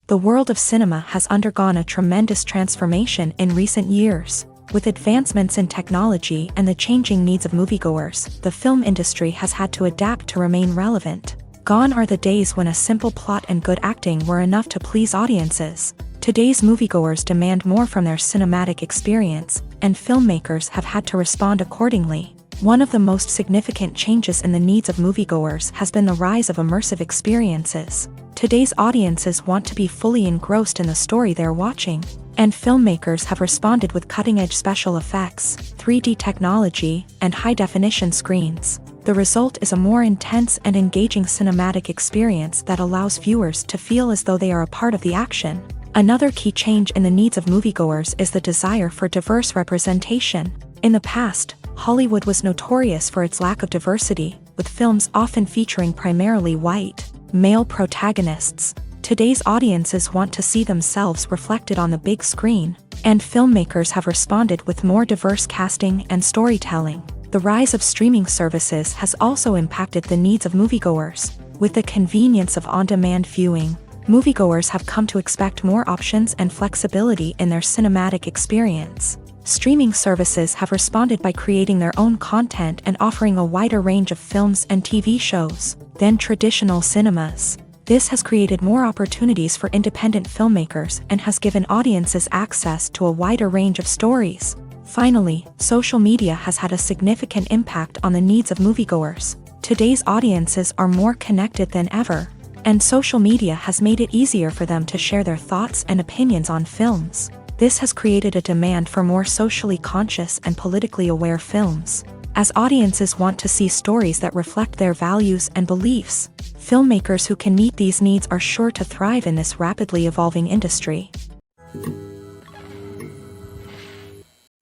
The world of cinema has undergone a tremendous transformation in recent years. With advancements in technology and the changing needs of moviegoers, the film industry has had to adapt to remain relevant. Gone are the days when a simple plot and good acting were enough to please audiences. Today's moviegoers demand more from their cinematic experience, and filmmakers have had to respond accordingly. One of the most significant changes in the needs of moviegoers has been the rise of immersive experiences. Today's audiences want to be fully engrossed in the story they're watching, and filmmakers have responded with cutting-edge special effects, 3D technology, and high-definition screens. The result is a more intense and engaging cinematic experience that allows viewers to feel as though they are a part of the action. Another key change in the needs of moviegoers is the desire for diverse representation. In the past, Hollywood was notorious for its lack of diversity, with films often featuring primarily white, male protagonists. Today's audiences want to see themselves reflected on the big screen, and filmmakers have responded with more diverse casting and storytelling. The rise of streaming services has also impacted the needs of moviegoers. With the convenience of on-demand viewing, moviegoers have come to expect more options and flexibility in their cinematic experience. Streaming services have responded by creating their own content and offering a wider range of films and TV shows than traditional cinemas. This has created more opportunities for independent filmmakers and has given audiences access to a wider range of stories. Finally, social media has had a significant impact on the needs of moviegoers. Today's audiences are more connected than ever, and social media has made it easier for them to share their thoughts and opinions on films. This has created a demand for more socially conscious and politically aware films. As audiences want to see stories that reflect their values and beliefs, filmmakers who can meet these needs are sure to thrive in this rapidly evolving industry.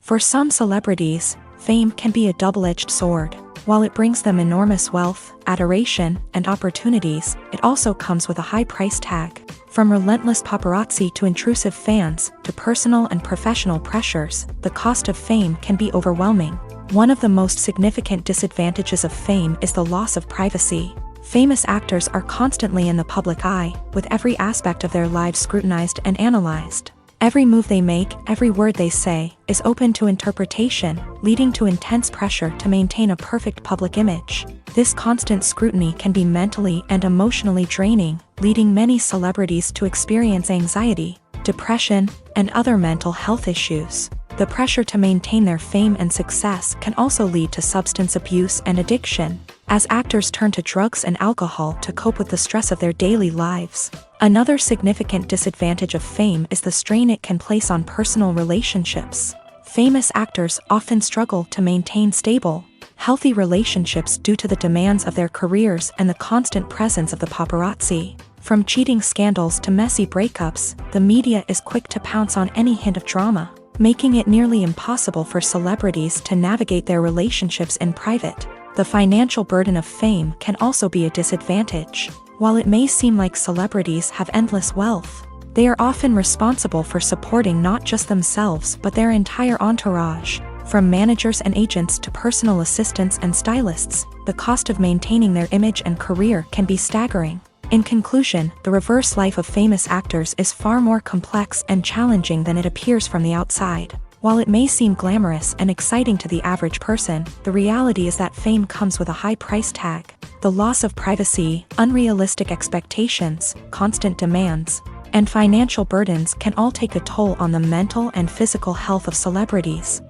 For some celebrities, fame can be a double-edged sword. While it brings them enormous wealth, adoration, and opportunities, it also comes with a high price tag. From relentless paparazzi to intrusive fans, to personal and professional pressures, the cost of fame can be overwhelming. One of the most significant disadvantages of fame is the loss of privacy. Famous actors are constantly in the public eye, with every aspect of their lives scrutinized and analyzed. Every move they make, every word they say, is open to interpretation, leading to intense pressure to maintain a perfect public image. This constant scrutiny can be mentally and emotionally draining, leading many celebrities to experience anxiety, depression, and other mental health issues. The pressure to maintain their fame and success can also lead to substance abuse and addiction, as actors turn to drugs and alcohol to cope with the stress of their daily lives. Another significant disadvantage of fame is the strain it can place on personal relationships. Famous actors often struggle to maintain stable, healthy relationships due to the demands of their careers and the constant presence of the paparazzi. From cheating scandals to messy breakups, the media is quick to pounce on any hint of drama, making it nearly impossible for celebrities to navigate their relationships in private. The financial burden of fame can also be a disadvantage. While it may seem like celebrities have endless wealth, they are often responsible for supporting not just themselves but their entire entourage. From managers and agents to personal assistants and stylists, the cost of maintaining their image and career can be staggering. In conclusion, the reverse life of famous actors is far more complex and challenging than it appears from the outside. While it may seem glamorous and exciting to the average person, the reality is that fame comes with a high price tag. The loss of privacy, unrealistic expectations, constant demands, and financial burdens can all take a toll on the mental and physical health of celebrities.